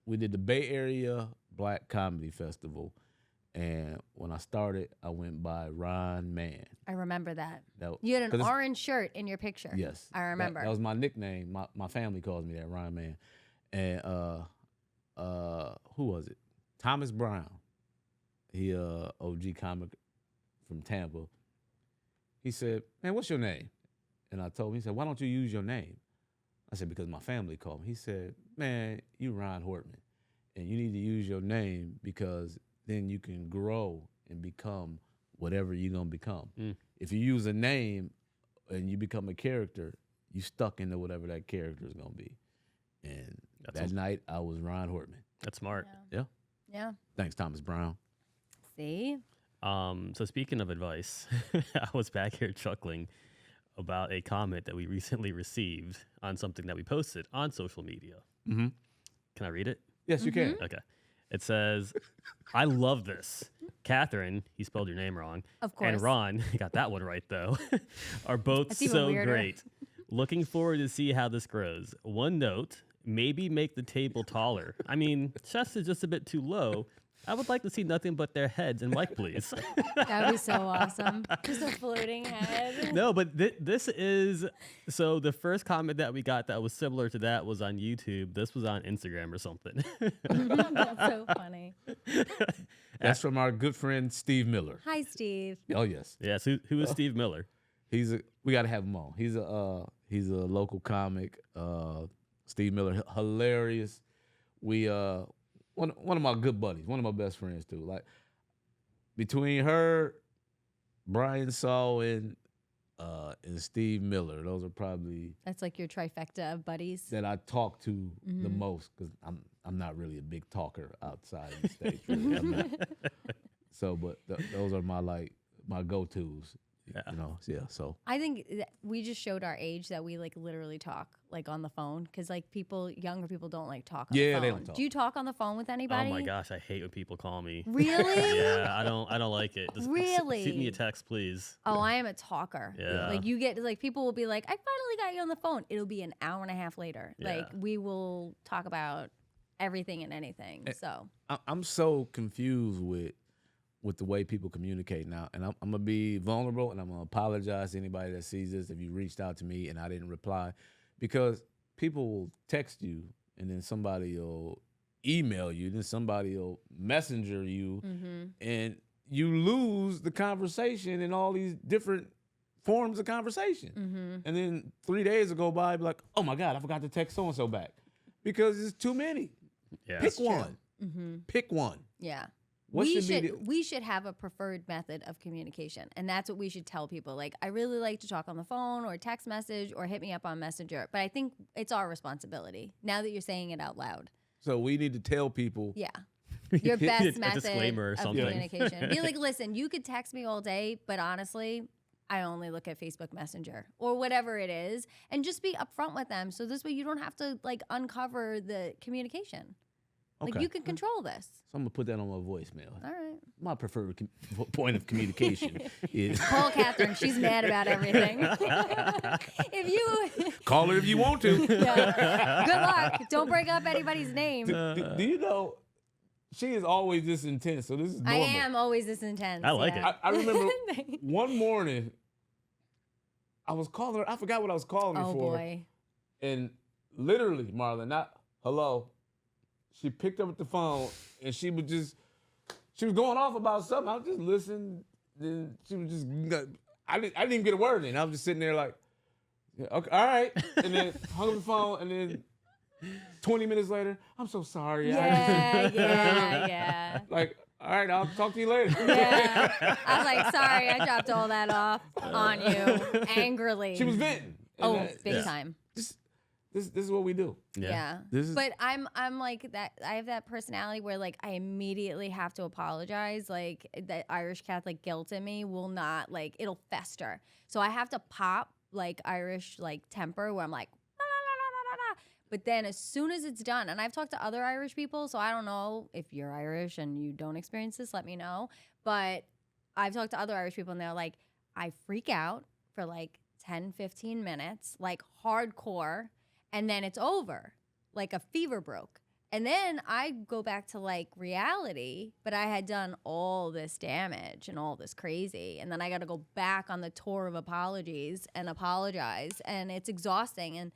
we did the Bay Area Black Comedy Festival, and when I started, I went by Ron Man. I remember that. You had an orange shirt in your picture. Yes, I remember. That was my nickname. My family calls me that, Ron Man. And who was it? Thomas Brown. He OG comic from Tampa. He said, "Man, what's your name?" And I told him. He said, "Why don't you use your name?" I said, "Because my family called me." He said, "Man, you Rahn Hortman, and you need to use your name because then you can grow and become whatever you're going to become. If you use a name and you become a character, you stuck into whatever that character is going to be." And that night, I was Rahn Hortman. That's smart. Yeah. Thanks, Thomas Brown. See? So speaking of advice, I was back here chuckling about a comment that we recently received on something that we posted on social media. Mm-hmm. Can I read it? Yes, you can. Okay. It says, "I love this. Catherine," he spelled your name wrong. Of course. And Ron, he got that one right though, are both That's even so weirder. great. Looking forward to see how this grows. One note, maybe make the table taller. I mean, chest is just a bit too low. I would like to see nothing but their heads and mic, please." That would be so awesome. Just a floating head. No, but this is, so the first comment that we got that was similar to that was on YouTube. This was on Instagram or something. That's so funny. That's from our good friend Steve Miller. Hi, Steve. Oh yes. Yes, who is Steve Miller? We got to have him on. He's a local comic. Steve Miller, hilarious. We one of my good buddies, one of my best friends too. Like between her, Brian Saul, and Steve Miller, those are probably That's like your trifecta of buddies. that I talk to the most because I'm not really a big talker outside of the stage. Really. I'm not. So, but those are my go-tos. You know, yeah. So I think we just showed our age that we like literally talk like on the phone because like younger people don't like talk on the phone. they don't talk. Do you talk on the phone with anybody? Oh my gosh, I hate when people call me. Really? Yeah, I don't like it. Just Really? shoot me a text, please. Oh, I am a talker. Yeah. Like you get like people will be like, I finally got you on the phone. It'll be an hour and a half later. Yeah. Like we will talk about everything and anything. So I'm so confused with the way people communicate now, and I'm gonna be vulnerable, and I'm gonna apologize to anybody that sees this if you reached out to me and I didn't reply, because people will text you, and then somebody will email you, then somebody will messenger you, and you lose the conversation in all these different forms of conversation. And then 3 days will go by, be like, oh my God, I forgot to text so and so back, because it's too many. Yeah. Pick one. Pick one. yeah. What we should be we should have a preferred method of communication, and that's what we should tell people. Like, I really like to talk on the phone or text message or hit me up on Messenger, but I think it's our responsibility now that you're saying it out loud. So we need to tell people. Yeah, your best A method disclaimer or of something. communication. Be like, listen, you could text me all day, but honestly, I only look at Facebook Messenger or whatever it is, and just be upfront with them. So this way, you don't have to like uncover the communication. Like you can control this. So I'm gonna put that on my voicemail. All right. My preferred point of communication is Call Catherine. She's mad about everything. If you call her if you want to. yeah. Good luck. Don't break up anybody's name. Do you know she is always this intense? So this is I normal. am always this intense. I like yeah. I remember one morning I was calling her. I forgot what I was calling her Oh for. boy. And literally, Marlon, not hello. She picked up the phone and she was going off about something. I was just listening. Then she was just, I didn't even get a word in. I was just sitting there like, yeah, okay, all right. And then hung up the phone, and then 20 minutes later, I'm so sorry. Yeah. Like, all right, I'll talk to you later. Yeah. I was like, sorry, I dropped all that off on you angrily. She was venting. And big time. This is what we do. Yeah. But I'm like that. I have that personality where like I immediately have to apologize. Like that Irish Catholic guilt in me will not like it'll fester. So I have to pop like Irish like temper where I'm like, "La, la, la, la, la, la." But then as soon as it's done, and I've talked to other Irish people, so I don't know if you're Irish and you don't experience this, let me know. But I've talked to other Irish people and they're like, I freak out for like 10, 15 minutes, like hardcore. And then it's over, like a fever broke. And then I go back to like reality, but I had done all this damage and all this crazy. And then I got to go back on the tour of apologies and apologize. And it's exhausting. And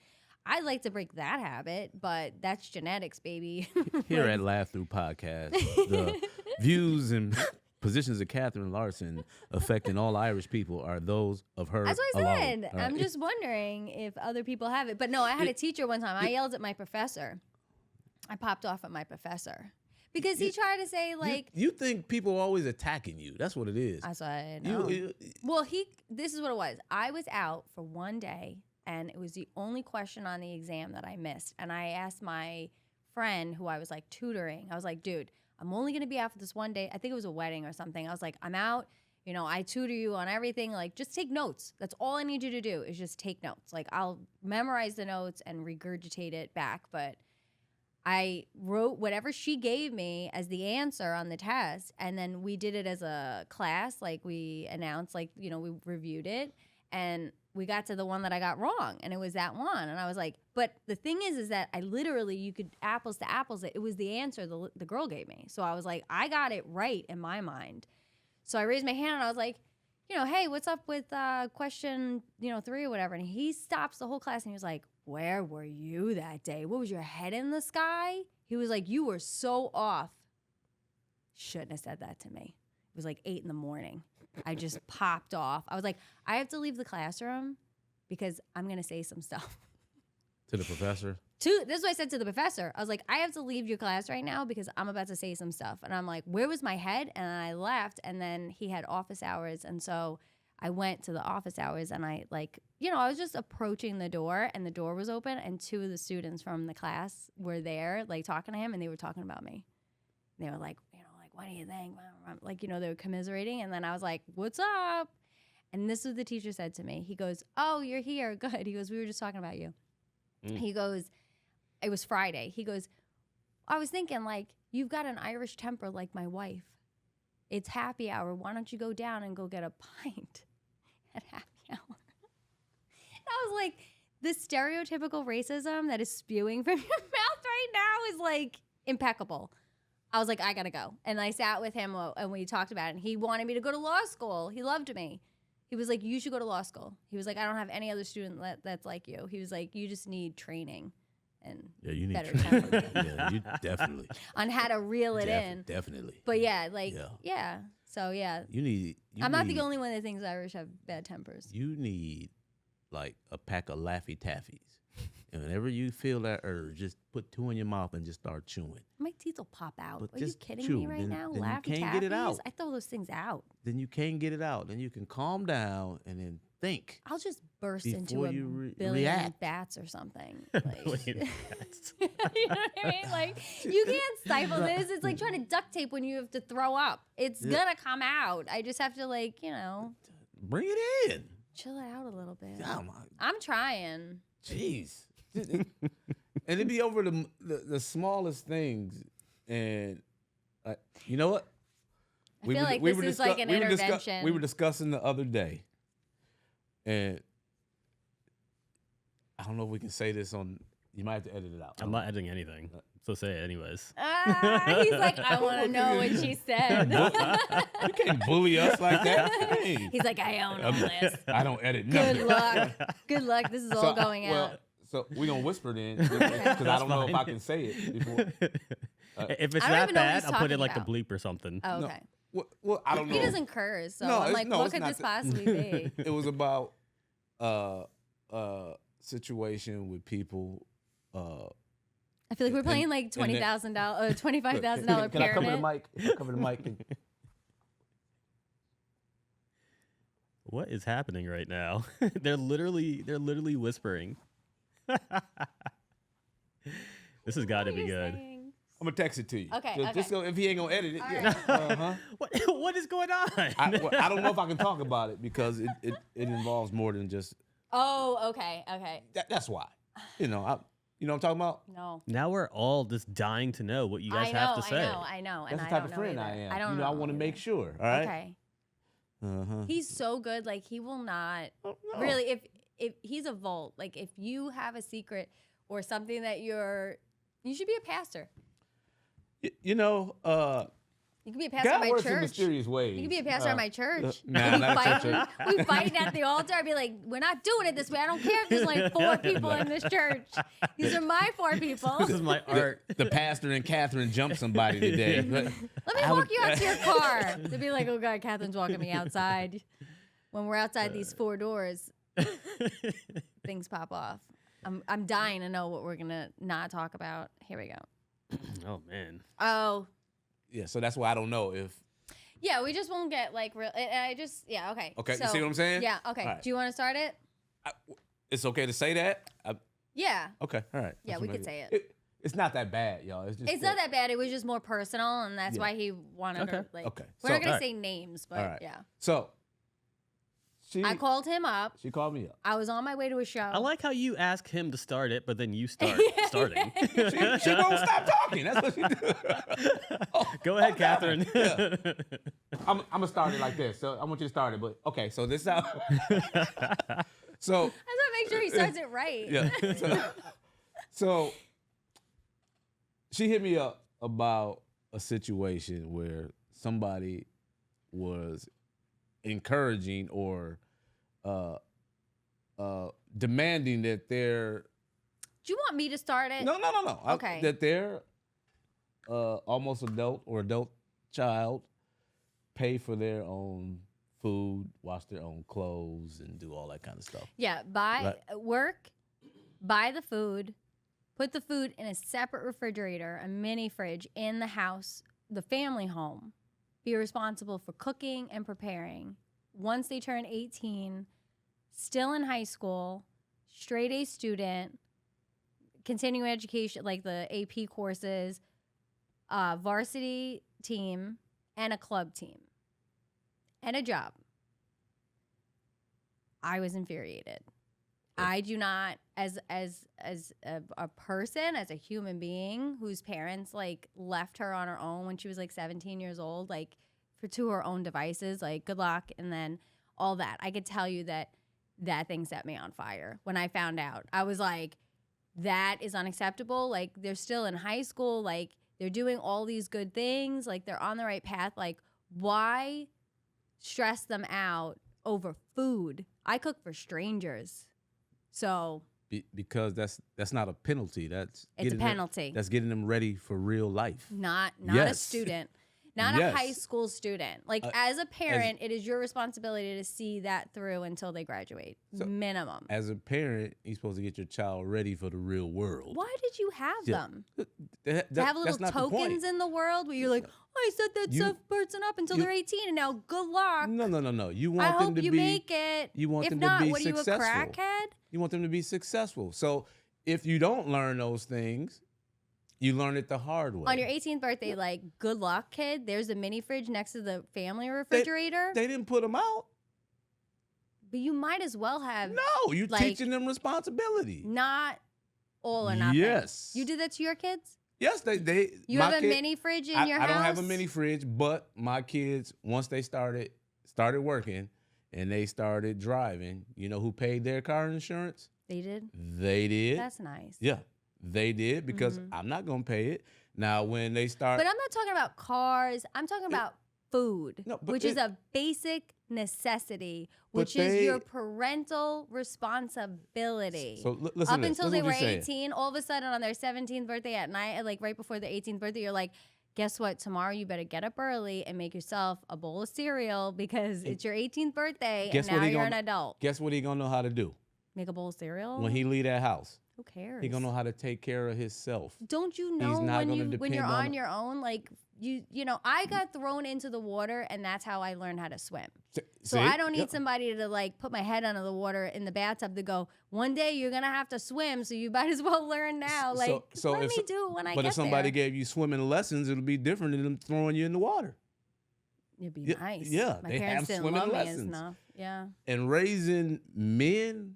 I'd like to break that habit, but that's genetics, baby. Here at Laugh Through Podcast, the views and positions of Catherine Larson affecting all Irish people are those of her That's what I alone. said. I'm just wondering if other people have it. But no, I had a teacher one time. I yelled at my professor. I popped off at my professor because he tried to say like. You think people are always attacking you? That's what it is. I said no. Well, this is what it was. I was out for one day, and it was the only question on the exam that I missed. And I asked my friend who I was like tutoring. I was like, dude, I'm only going to be out for this one day. I think it was a wedding or something. I was like, I'm out. You know, I tutor you on everything. Like, just take notes. That's all I need you to do is just take notes. Like, I'll memorize the notes and regurgitate it back. But I wrote whatever she gave me as the answer on the test. And then we did it as a class. Like, we announced, like, you know, we reviewed it. And we got to the one that I got wrong, and it was that one. And I was like, but the thing is that I literally, you could apples to apples, it was the answer the girl gave me. So I was like, I got it right in my mind. So I raised my hand and I was like, you know, hey, what's up with question, 3 or whatever? And he stops the whole class and he was like, where were you that day? What was your head in the sky? He was like, you were so off. Shouldn't have said that to me. It was like 8 a.m. I just popped off. I was like, I have to leave the classroom because I'm going to say some stuff. To the professor? This is what I said to the professor. I was like, I have to leave your class right now because I'm about to say some stuff. And I'm like, where was my head? And I left. And then he had office hours. And so I went to the office hours and I I was just approaching the door and the door was open. And 2 of the students from the class were there, like talking to him. And they were talking about me. They were like, what do you think? Like, they were commiserating. And then I was like, what's up? And this is what the teacher said to me. He goes, "Oh, you're here. Good." He goes, "We were just talking about you." He goes, "It was Friday." He goes, "I was thinking, like, you've got an Irish temper like my wife. It's happy hour. Why don't you go down and go get a pint at happy hour?" And I was like, the stereotypical racism that is spewing from your mouth right now is like impeccable. I was like, I gotta go. And I sat with him and we talked about it. And he wanted me to go to law school. He loved me. He was like, "You should go to law school." He was like, "I don't have any other student that's like you." He was like, "You just need training and you need better training. temper Yeah, you definitely. on how to reel it in." Definitely. But yeah, like, yeah. So yeah, I'm not the only one that thinks Irish have bad tempers. You need like a pack of Laffy Taffies. And whenever you feel that urge, just put 2 in your mouth and just start chewing. My teeth will pop out. But Are you just kidding chew. me right now? Then you Laffy can't get it out. Taffies? I throw those things out. Then you can't get it out. Then you can calm down and then think. I'll just burst into Before a you billion react. bats or something. Like, Billion bats. you know what I mean? Like, you can't stifle this. It's like trying to duct tape when you have to throw up. It's gonna come out. I just have to, like, Bring it in. chill it out a little bit. Oh my, I'm trying. jeez. And it'd be over the smallest things. And you know what? I feel like this is like an intervention. We were discussing the other day. And I don't know if we can say this on. You might have to edit it out. I'm not editing anything, so say it anyways. He's like, "I want to know what she said." You can't bully us like that. Hey. He's like, "I own all this. I don't edit nothing. Good luck. Good luck. This is all going out." So we gonna whisper then because I don't know if I can say it before. If it's I don't that even know what bad, he's I'll put it talking like about. a bleep or something. Oh, okay. Well, I don't know. He doesn't curse, so No, I'm it's- like, no, what it's could not this that- possibly be? It was about situation with people. I feel like we're playing like $20,000, $25,000 Can I cover the pyramid. mic? Can I cover the mic? What is happening right now? They're literally whispering. This has got to What are be you good. saying? I'm gonna text it to you. Okay, Just okay. so if he ain't gonna edit it. All Yeah. right. What is going on? I don't know if I can talk about it because it involves more than just. Oh, okay, okay. That's why. You know what I'm talking about. No. Now we're all just dying to know what you guys have to say. I know. And That's I the type don't of friend know I either. am. I don't I know. want to make either. sure. All right. Okay. Uh-huh. He's so good. Like, he will not No. really. If he's a volt, like, if you have a secret or something that you should be a pastor. You know, You could be a pastor God at my works in church. mysterious ways. You could be a pastor at my church. nah, we not at your fighting, we fighting at the altar. I'd be like, "We're not doing it this way. I don't care if there's like 4 people in this church. These are my 4 people. This is my art. The pastor and Catherine jumped somebody today. Let me walk you out to your car." They'd be like, "Oh God, Catherine's walking me outside." When we're outside these 4 doors, things pop off. I'm dying to know what we're gonna not talk about. Here we go. Oh man. Oh. Yeah, so that's why I don't know if. Yeah, we just won't get like real. Yeah, okay. Okay, So, you see what I'm saying? Yeah, okay. All right. Do you want to start it? It's okay to say that. Yeah. Okay, all right. Yeah, That's we what could maybe- say it. It's not that bad, y'all. It's just. It's not that bad. It was just more personal, and that's Yeah. why he wanted to, like. Okay. We're not So- gonna Alright. say names, but All right. yeah. So. I called him up. She called me up. I was on my way to a show. I like how you ask him to start it, but then you start starting. She won't stop talking. That's what she do. Go ahead, Catherine. Yeah. I'm gonna start it like this. So I want you to start it, but okay. So this out. So I just want to make sure he starts it right. yeah. So she hit me up about a situation where somebody was encouraging or demanding that their Do you want me to start it? no. Okay. That their almost adult or adult child pay for their own food, wash their own clothes, and do all that kind of stuff. Yeah, work, buy the food, put the food in a separate refrigerator, a mini fridge in the house, the family home. Be responsible for cooking and preparing. Once they turn 18, still in high school, straight A student, continuing education, like the AP courses, varsity team, and a club team, and a job. I was infuriated. I do not, as a person, as a human being whose parents like left her on her own when she was like 17 years old, like to her own devices, like good luck, and then all that. I could tell you that thing set me on fire when I found out. I was like, that is unacceptable. Like they're still in high school, like they're doing all these good things, like they're on the right path. Like why stress them out over food? I cook for strangers. So because that's not a penalty. It's a penalty. That's getting them ready for real life. Not Yes. a student. Not Yes. a high school student. Like as a parent, it is your responsibility to see that through until they graduate. Minimum. As a parent, you're supposed to get your child ready for the real world. Why did you have them? To have little tokens in the world where you're like, oh, I set that person up until they're 18 and now good luck. No. You want I them hope to you be, make it. You want if them not, to be what successful. Are you a crackhead? You want them to be successful. So if you don't learn those things, you learn it the hard way. On your 18th birthday, like, good luck, kid. There's a mini fridge next to the family refrigerator. They didn't put them out. But you might as well have. No, you're teaching them responsibility. Not all or nothing. Yes. You did that to your kids? Yes, they. You have a mini fridge in your house? I don't have a mini fridge, but my kids, once they started working and they started driving, you know who paid their car insurance? They did? They did. That's nice. Yeah, they did because I'm not going to pay it. Now, when they start. But I'm not talking about cars. I'm talking about food, which is a basic necessity, which is your parental responsibility. So listen, up until they were 18, all of a sudden on their 17th birthday at night, like right before their 18th birthday, you're like, guess what? Tomorrow you better get up early and make yourself a bowl of cereal because it's your 18th birthday and now you're an adult. Guess what he gonna know how to do? Make a bowl of cereal? When he leave that house. Who cares? He gonna know how to take care of himself. Don't you know when you're on your own, like you know, I got thrown into the water and that's how I learned how to swim. So I don't need somebody to like put my head under the water in the bathtub to go, one day you're gonna have to swim, so you might as well learn now. Like let me do it when I get there. But if somebody gave you swimming lessons, it'll be different than them throwing you in the water. It'd be nice. Yeah, my parents didn't love me enough. Yeah. And raising men,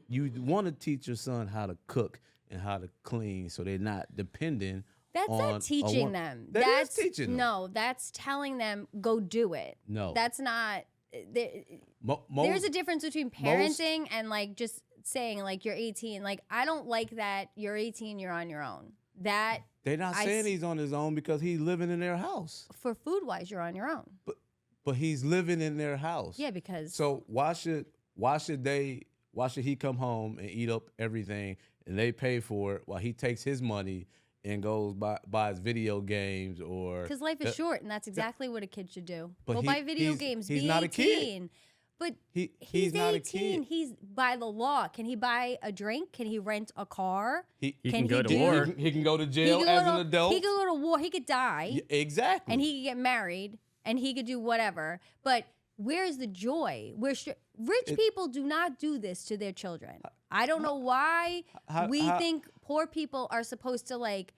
you want to teach your son how to cook and how to clean so they're not dependent. That's not teaching them. That's teaching them. No, that's telling them, go do it. No. That's not. There's a difference between parenting and like just saying like you're 18. Like I don't like that you're 18, you're on your own. That they're not saying he's on his own because he's living in their house. For food wise, you're on your own. But he's living in their house. Yeah, because so why should he come home and eat up everything and they pay for it while he takes his money and goes buys video games or because life is short and that's exactly what a kid should do. Go buy video games. He's be not 18. A kid. But he's not 18. A kid. He's by the law. Can he buy a drink? Can he rent a car? He can go to war. He can go to jail as an adult. He could go to war. He could die. Yeah, exactly. And he could get married and he could do whatever. But where's the joy? Rich people do not do this to their children. I don't know why we think poor people are supposed to like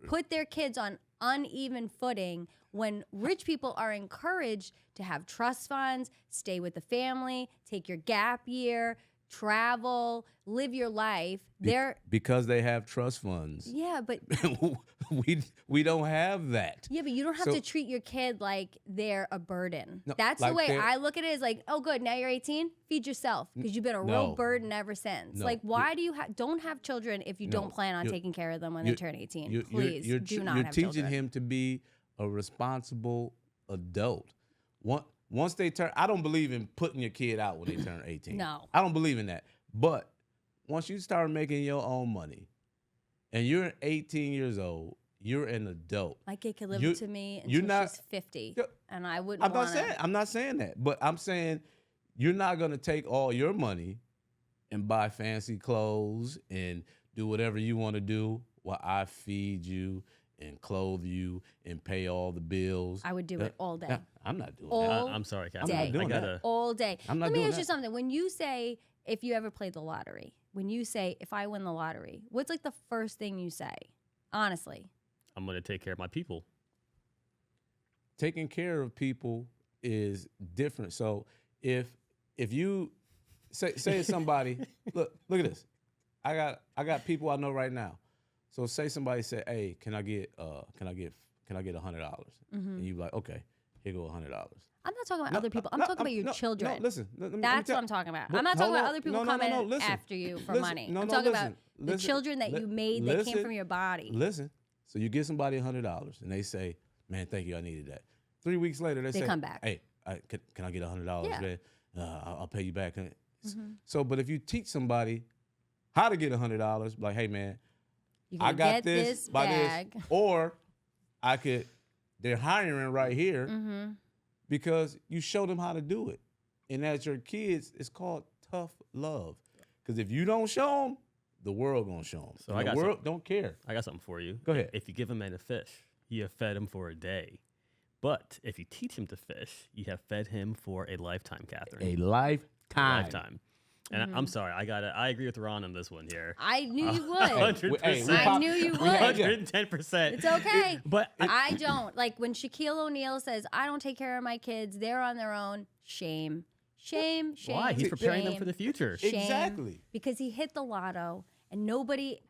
put their kids on uneven footing when rich people are encouraged to have trust funds, stay with the family, take your gap year, travel, live your life. Because they have trust funds. Yeah, but we don't have that. Yeah, but you don't have to treat your kid like they're a burden. No, that's like the way I look at it. Is like, oh, good, now you're 18. Feed yourself because you've been a real burden ever since. No, like, why do you don't have children if you don't plan on taking care of them when they turn 18? Please do not have children. You're teaching him to be a responsible adult. Once they turn, I don't believe in putting your kid out when they turn 18. No. I don't believe in that. But once you start making your own money and you're 18 years old, you're an adult. My kid could live with me until she's 50. And I wouldn't want to. I'm not saying that. But I'm saying you're not going to take all your money and buy fancy clothes and do whatever you want to do while I feed you and clothe you and pay all the bills. I would do it all day. I'm not doing that. I'm sorry, Catherine. I'm not doing that. All day. Let me ask you something. When you say, if you ever played the lottery, when you say, if I win the lottery, what's like the first thing you say? Honestly. I'm going to take care of my people. Taking care of people is different. So if if you say it's somebody, look at this. I got people I know right now. So say somebody said, "Hey, can I get $100?" And you be like, "Okay, here go $100." I'm not talking about other people. I'm talking about your children. No, listen. That's what I'm talking about. I'm not talking about other people coming after you for money. I'm talking about the children that you made that came from your body. Listen. So you give somebody $100 and they say, "Man, thank you, I needed that." 3 weeks later, they say, come back. "Hey, can I get $100? Yeah. Man? I'll pay you back." So, but if you teach somebody how to get $100, like, "Hey, man, You I can got get this by bag. this," or they're hiring right here because you show them how to do it. And as your kids, it's called tough love. Because if you don't show them, the world gonna show them. So the world don't care. I got something for you. Go ahead. If you give a man a fish, you have fed him for a day. But if you teach him to fish, you have fed him for a lifetime, Catherine. A lifetime. Lifetime. And I'm sorry, I agree with Ron on this one here. I knew you would. 100%. I knew you would. 110%. It's okay. But I don't. Like when Shaquille O'Neal says, "I don't take care of my kids. They're on their own." Shame. Shame. why? He's preparing them shame, for the future. shame. Exactly. Because he hit the lotto. And nobody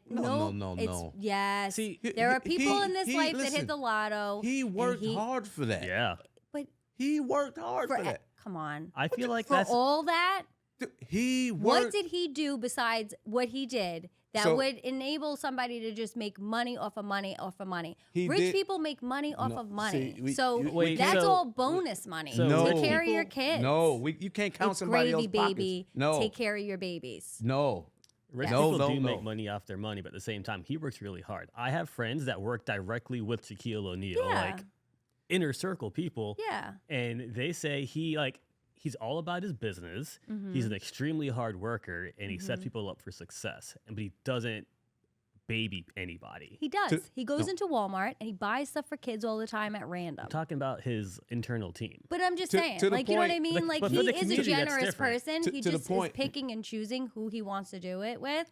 No. Yes. See, there are people in this life that listen, hit the lotto. He and worked hard for that. Yeah. But He worked hard for that. come on. I feel like For that's all that, He worked. what did he do besides what he did that So- would enable somebody to just make money off of money off of money? He Rich did- people make money off of money. see, we- so Wait, that's so- all bonus money. so Take rich care of your kids. No, you can't count It's somebody gravy, else's pockets. baby. No. Take care of your babies. No. rich No, people no, do no. make money off their money, but at the same time, he works really hard. I have friends that work directly with Shaquille O'Neal, Yeah. like inner circle people. Yeah. And they say he's all about his business. Mm-hmm. He's an extremely hard worker, and he sets people up for success. But he doesn't baby anybody. He does. To- He goes no. into Walmart and he buys stuff for kids all the time at random. I'm talking about his internal team. But I'm just To- saying, to the like, you know what I point- mean? Like, but he for the is a community, that's generous different. person. To He the just is point- picking and choosing who he wants to do it with.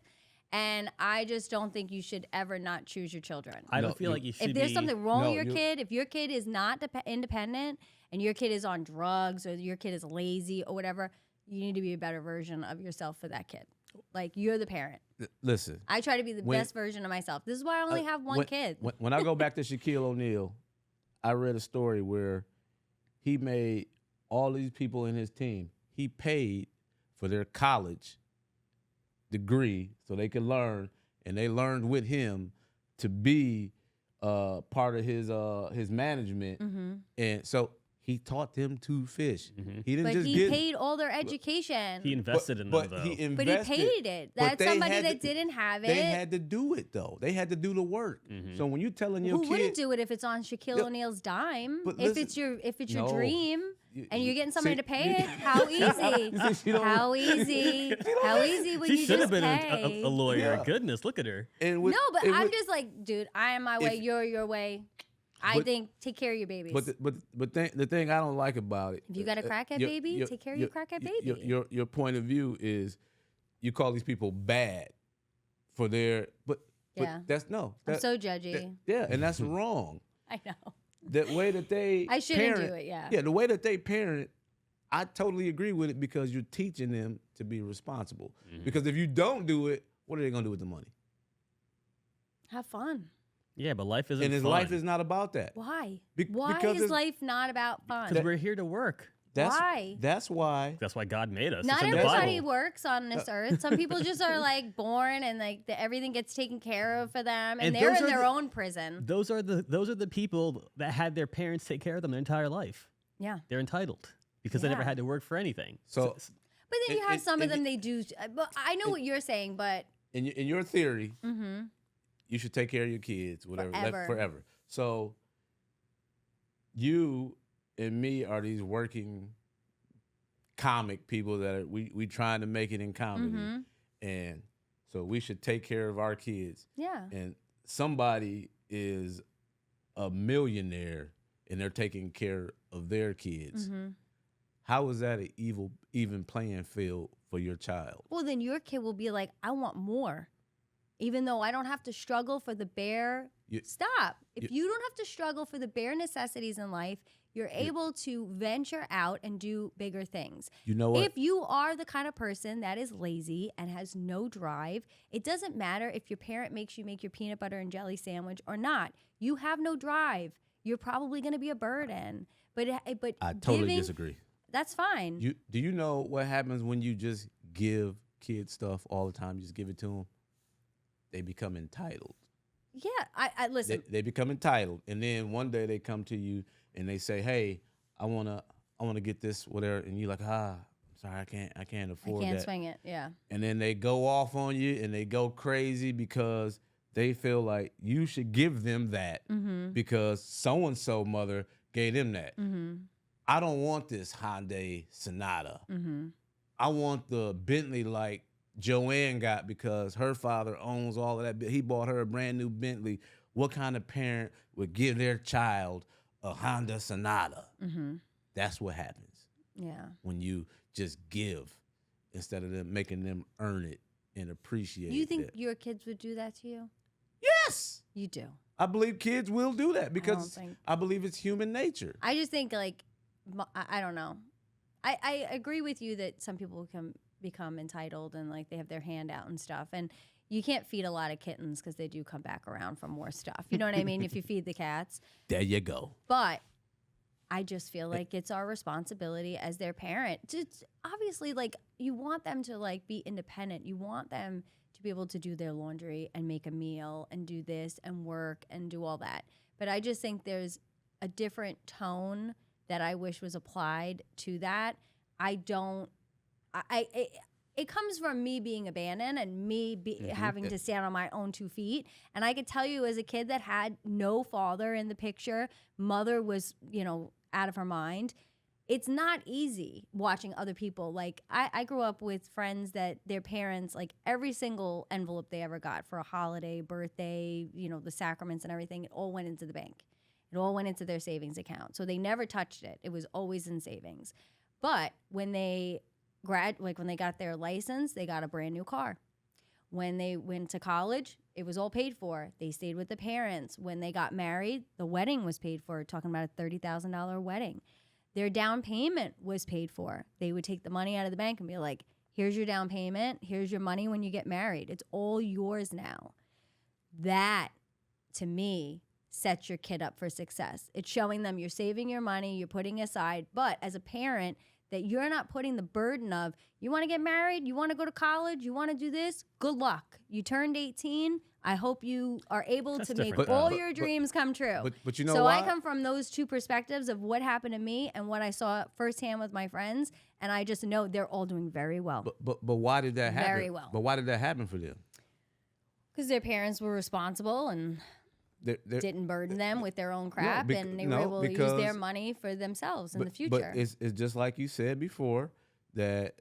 And I just don't think you should ever not choose your children. I No, don't feel you- like you should If there's be. something wrong No, with your you- kid, if your kid is not independent and your kid is on drugs or your kid is lazy or whatever, you need to be a better version of yourself for that kid. Like, you're the parent. Listen. I try to be the When- best version of myself. This is why I only have one kid. When I go back to Shaquille O'Neal, I read a story where he made all these people in his team, he paid for their college degree so they could learn, and they learned with him to be part of his management. And so he taught them to fish. He didn't But just he get paid all their education. He invested in them, but though. he But he invested. paid it. But That's they somebody had that to- didn't have it. They had to do it though. They had to do the work. So when you telling your Who kid, wouldn't do it if it's on Shaquille Yeah, O'Neal's dime? but If listen, it's your no. dream You- and you're getting see, somebody to pay you- it, how easy? She don't- How easy? How easy when she you should have just been pay? a lawyer. Yeah. Goodness, look at her. and with- No, but and I'm with- just like, dude, I am my way, If- you're your way. I But- think take care of your babies. the thing I don't like about it. If you got a crackhead baby, take care of your crackhead baby. Your point of view is you call these people bad for their but Yeah. that's no. I'm that- so judgy. yeah, and that's wrong. I know. The way that they I shouldn't parent, do it, yeah. Yeah, the way that they parent, I totally agree with it because you're teaching them to be responsible. Because if you don't do it, what are they gonna do with the money? Have fun. Yeah, but life isn't And his fun. life is not about that. Why? Be- Why because is it's- life not about fun? Because we're here to work. Why? That's why. That's why God made us. Not it's in the everybody Bible. works on this earth. Some people just are like born and like everything gets taken care of for them, and, And they're those in are their the- own prison. Those are the people that had their parents take care of them their entire life. Yeah, They're entitled because they never Yeah. had to work for anything. So but then you And- have and- some of and them they do. But I know what you're saying, but in your theory, you should take care of your kids, whatever, forever. So you and me are these working comic people that are, we trying to make it in comedy, and so we should take care of our kids. yeah, And somebody is a millionaire and they're taking care of their kids. How is that an even playing field for your child? well then your kid will be like, I want more. Even though I don't have to struggle for the bare stop. If you don't have to struggle for the bare necessities in life, you're able to venture out and do bigger things. You know what? If you are the kind of person that is lazy and has no drive, it doesn't matter if your parent makes you make your peanut butter and jelly sandwich or not. You have no drive. You're probably going to be a burden. But I totally disagree. That's fine. Do you know what happens when you just give kids stuff all the time? You just give it to them. They become entitled. Yeah, I listen. They become entitled, and then one day they come to you and they say, "Hey, I wanna get this whatever," and you're like, sorry, I can't afford that. I can't swing it. Yeah. And then they go off on you and they go crazy because they feel like you should give them that because so and so mother gave them that. I don't want this Hyundai Sonata. I want the Bentley like Joanne got because her father owns all of that. He bought her a brand new Bentley. What kind of parent would give their child a Honda Sonata? That's what happens. Yeah. When you just give instead of them making them earn it and appreciate it. You think your kids would do that to you? Yes. You do. I believe kids will do that because I believe it's human nature. I just think like, I don't know. I agree with you that some people can become entitled and like they have their hand out and stuff. And you can't feed a lot of kittens because they do come back around for more stuff. You know what I mean? If you feed the cats. There you go. But I just feel like it's our responsibility as their parent to obviously like you want them to like be independent. You want them to be able to do their laundry and make a meal and do this and work and do all that. But I just think there's a different tone that I wish was applied to that. It comes from me being abandoned and me having to stand on my own 2 feet. And I could tell you as a kid that had no father in the picture, mother was, out of her mind. It's not easy watching other people. Like I grew up with friends that their parents, like every single envelope they ever got for a holiday, birthday, the sacraments and everything, it all went into the bank. It all went into their savings account. So they never touched it. It was always in savings. But when they when they got their license, they got a brand new car. When they went to college, it was all paid for. They stayed with the parents. When they got married, the wedding was paid for, talking about a $30,000 wedding. Their down payment was paid for. They would take the money out of the bank and be like, here's your down payment. Here's your money when you get married. It's all yours now. That, to me, sets your kid up for success. It's showing them you're saving your money, you're putting aside, but as a parent, that you're not putting the burden of, you want to get married, you want to go to college, you want to do this, good luck. You turned 18, I hope you are able to make all your dreams come true. But you know so why? I come from those two perspectives of what happened to me and what I saw firsthand with my friends, and I just know they're all doing very well. But why did that happen? Very well. But why did that happen for them? Because their parents were responsible and didn't burden them with their own crap, and they were able to use their money for themselves in the future. But it's just like you said before that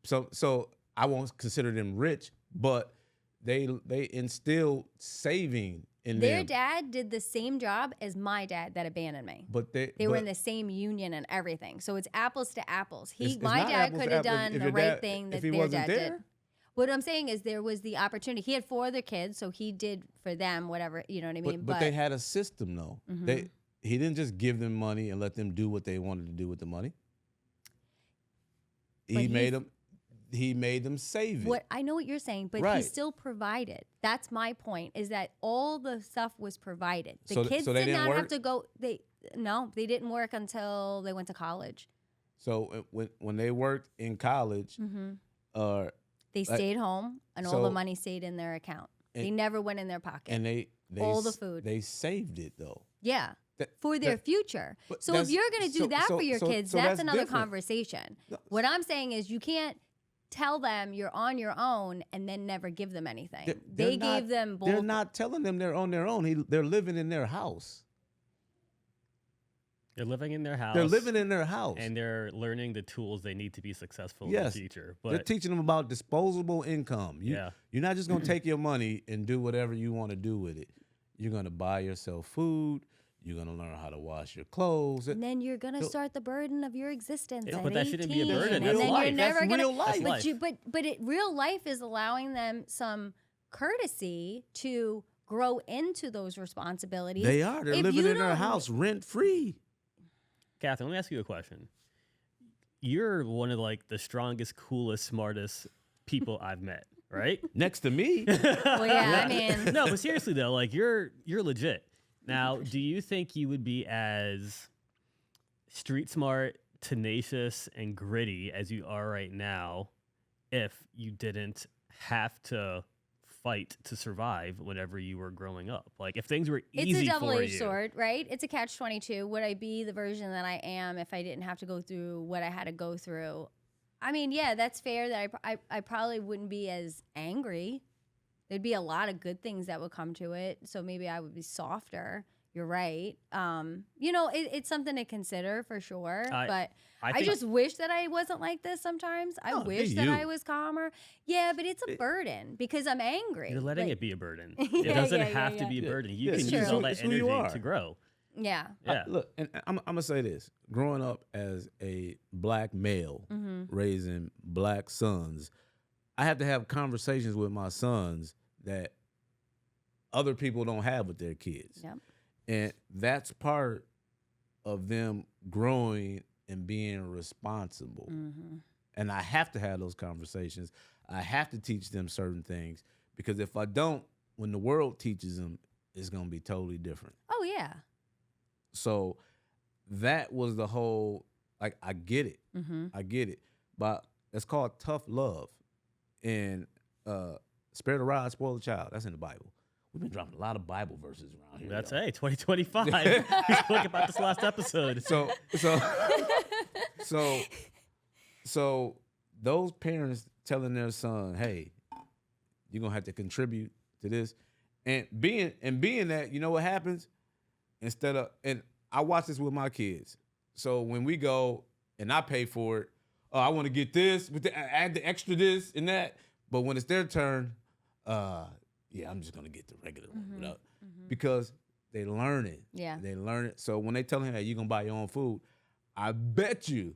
so I won't consider them rich, but they instilled saving in their them. dad did the same job as my dad that abandoned me. But they were in the same union and everything. So it's apples to apples. It's my dad could have done the right thing that their dad did. What I'm saying is there was the opportunity. He had 4 other kids, so he did for them whatever, you know what I mean? But they had a system, though. He didn't just give them money and let them do what they wanted to do with the money. He made them save it. I know what you're saying, but he still provided. That's my point, is that all the stuff was provided. The kids did not have to go. They didn't work until they went to college. So when they worked in college, they stayed home, and all the money stayed in their account. They never went in their pocket. And they all the food. They saved it, though. Yeah, for their future. So if you're going to do that for your kids, that's another conversation. What I'm saying is you can't tell them you're on your own and then never give them anything. They gave them both. They're not telling them they're on their own. They're living in their house. They're living in their house. They're living in their house. And they're learning the tools they need to be successful in the future. But they're teaching them about disposable income. You're not just going to take your money and do whatever you want to do with it. You're going to buy yourself food. You're going to learn how to wash your clothes. And then you're going to start the burden of your existence at but that 18. shouldn't be a burden. And That's then life. you're never That's going real life. But real life is allowing them some courtesy to grow into those responsibilities. They are. They're If living you in their don't- house rent free. Catherine, let me ask you a question. You're one of like the strongest, coolest, smartest people I've met, right? Next to me. Well, yeah, I mean, No, but seriously though, like you're legit. Now, do you think you would be as street smart, tenacious, and gritty as you are right now if you didn't have to fight to survive whenever you were growing up? Like if things were it's easy a for double-edged you. sword, right? It's a catch-22. Would I be the version that I am if I didn't have to go through what I had to go through? I mean, yeah, that's fair. That I probably wouldn't be as angry. There'd be a lot of good things that would come to it. So maybe I would be softer. You're right. It's something to consider for sure. But I think- just wish that I wasn't like this sometimes. I wish be that you. I was calmer. Yeah, but it's a burden because I'm angry. You're letting Like, it be a burden. Yeah, It doesn't yeah, have yeah, to be a yeah. burden. You Yeah, can it's use true. all that It's who you energy are. to grow. Yeah. Yeah. Look, and I'm gonna say this: growing up as a black male, raising black sons, I have to have conversations with my sons that other people don't have with their kids, Yep. and that's part of them growing and being responsible. And I have to have those conversations. I have to teach them certain things because if I don't, when the world teaches them, it's gonna be totally different. Oh yeah. So that was the whole, like, I get it. I get it. But it's called tough love. And spare the rod, spoil the child. That's in the Bible. We've been dropping a lot of Bible verses around here. That's y'all. 2025. We spoke about this last episode. So those parents telling their son, hey, you're gonna have to contribute to this. And being that, you know what happens? And I watch this with my kids. So when we go and I pay for it, oh, I want to get this, add the extra this and that. But when it's their turn, yeah, I'm just gonna get the regular one without, because they learn it. Yeah. They learn it. So when they tell him, hey, you're gonna buy your own food, I bet you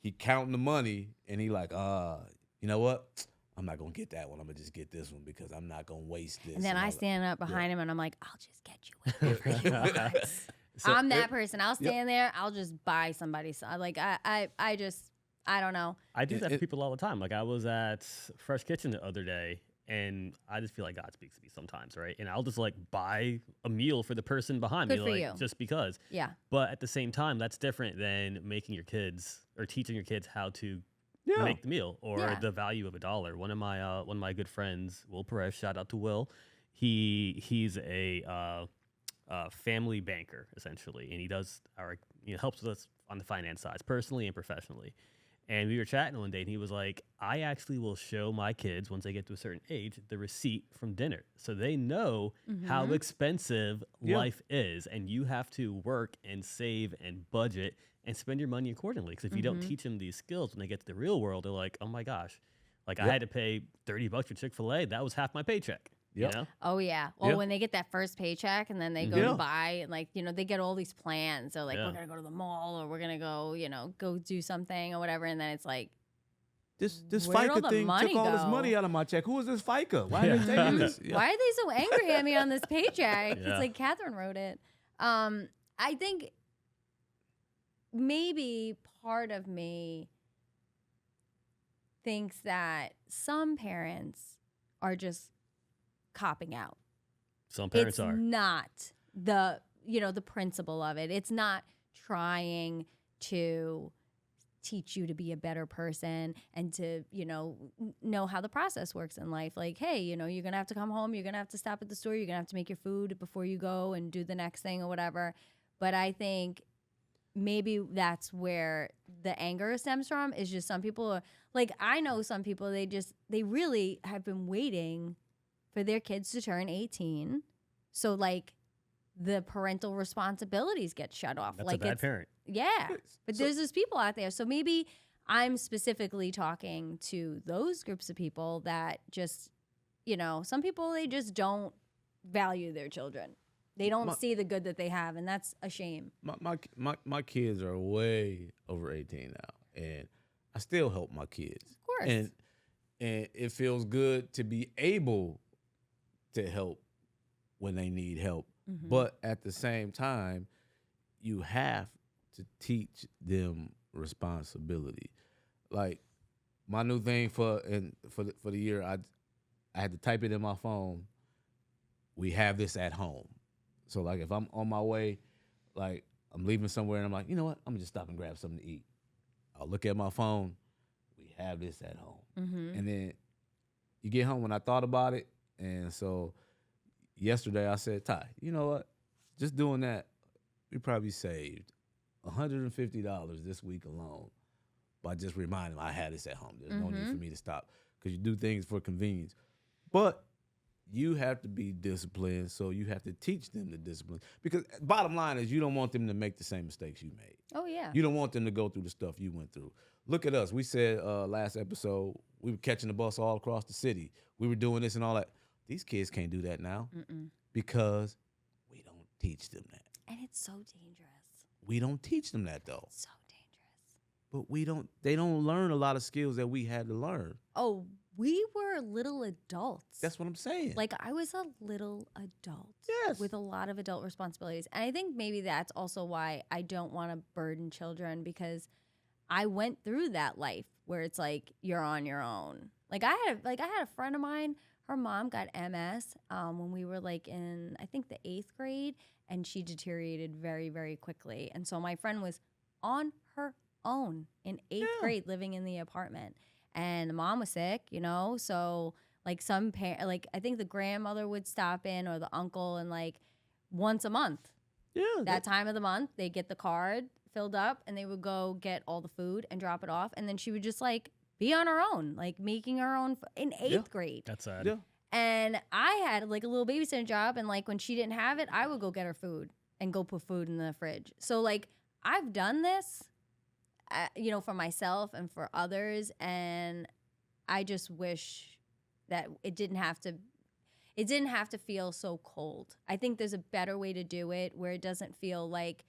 he counting the money and he like, you know what? I'm not gonna get that one. I'm gonna just get this one because I'm not gonna waste this. And then all I that. stand up behind him and I'm like, I'll just get you whatever you want. I'm that person. I'll stand there. I'll just buy somebody. Like I don't know. I do that for people all the time. Like I was at Fresh Kitchen the other day, and I just feel like God speaks to me sometimes, right? And I'll just like buy a meal for the person behind Good me, for like you. just because. Yeah. But at the same time, that's different than making your kids or teaching your kids how to Yeah. make the meal or Yeah. the value of $1. One of my good friends, Will Perez, shout out to Will. He's a family banker essentially, and he does helps us on the finance side, personally and professionally. And we were chatting one day, and he was like, I actually will show my kids, once they get to a certain age, the receipt from dinner. So they know how expensive life is. And you have to work and save and budget and spend your money accordingly. Because if you don't teach them these skills, when they get to the real world, they're like, oh my gosh, like I had to pay $30 for Chick-fil-A. That was half my paycheck. Yep. You know? Oh yeah. Well, Yeah. when they get that first paycheck and then they go Yeah. to buy, and like, they get all these plans. So like, Yeah. we're gonna go to the mall or we're gonna go, go do something or whatever. And then it's like, This Where'd all FICA the thing money took all this go? money out of my check. Who is this FICA? Why are they taking this? Yeah. why are they so angry at me on this paycheck? Yeah. It's like Catherine wrote it. I think maybe part of me thinks that some parents are just copping out. Some parents It's are. not the principle of it. It's not trying to teach you to be a better person and to know how the process works in life. Like, hey, you're gonna have to come home, you're gonna have to stop at the store, you're gonna have to make your food before you go and do the next thing or whatever. But I think maybe that's where the anger stems from, is just some people are like, I know some people, they really have been waiting for their kids to turn 18. So like the parental responsibilities get shut off. That's like a bad parent. Yeah. But there's those people out there. So maybe I'm specifically talking to those groups of people that just, some people, they just don't value their children. They don't see the good that they have, and that's a shame. My kids are way over 18 now, and I still help my kids. Of course. And it feels good to be able to help when they need help. Mhm. But at the same time, you have to teach them responsibility. Like my new thing for the year, I had to type it in my phone. We have this at home. So like if I'm on my way, like I'm leaving somewhere and I'm like, you know what? I'm gonna just stop and grab something to eat. I'll look at my phone. We have this at home. Mhm. And then you get home when I thought about it. And so yesterday I said, Ty, you know what? Just doing that, we probably saved $150 this week alone by just reminding them I had this at home. There's no need for me to stop because you do things for convenience. But you have to be disciplined, so you have to teach them the discipline. Because bottom line is you don't want them to make the same mistakes you made. Oh yeah. You don't want them to go through the stuff you went through. Look at us. We said last episode we were catching the bus all across the city. We were doing this and all that. These kids can't do that now because we don't teach them that. And it's so dangerous. We don't teach them that though. So dangerous. But they don't learn a lot of skills that we had to learn. Oh, we were little adults. That's what I'm saying. Like I was a little adult. Yes. With a lot of adult responsibilities. And I think maybe that's also why I don't want to burden children, because I went through that life where it's like you're on your own. Like I had a friend of mine, her mom got MS when we were like in, I think, the 8th grade, and she deteriorated very, very quickly. And so my friend was on her own in 8th grade living in the apartment. And the mom was sick, you know? So like I think the grandmother would stop in or the uncle, and like once a month. Yeah. That time of the month, they get the card filled up and they would go get all the food and drop it off. And then she would just like be on her own, like making her own in 8th grade. That's sad. Yeah. And I had like a little babysitting job, and like when she didn't have it, I would go get her food and go put food in the fridge. So like I've done this, you know, for myself and for others, and I just wish that it didn't have to feel so cold. I think there's a better way to do it where it doesn't feel like,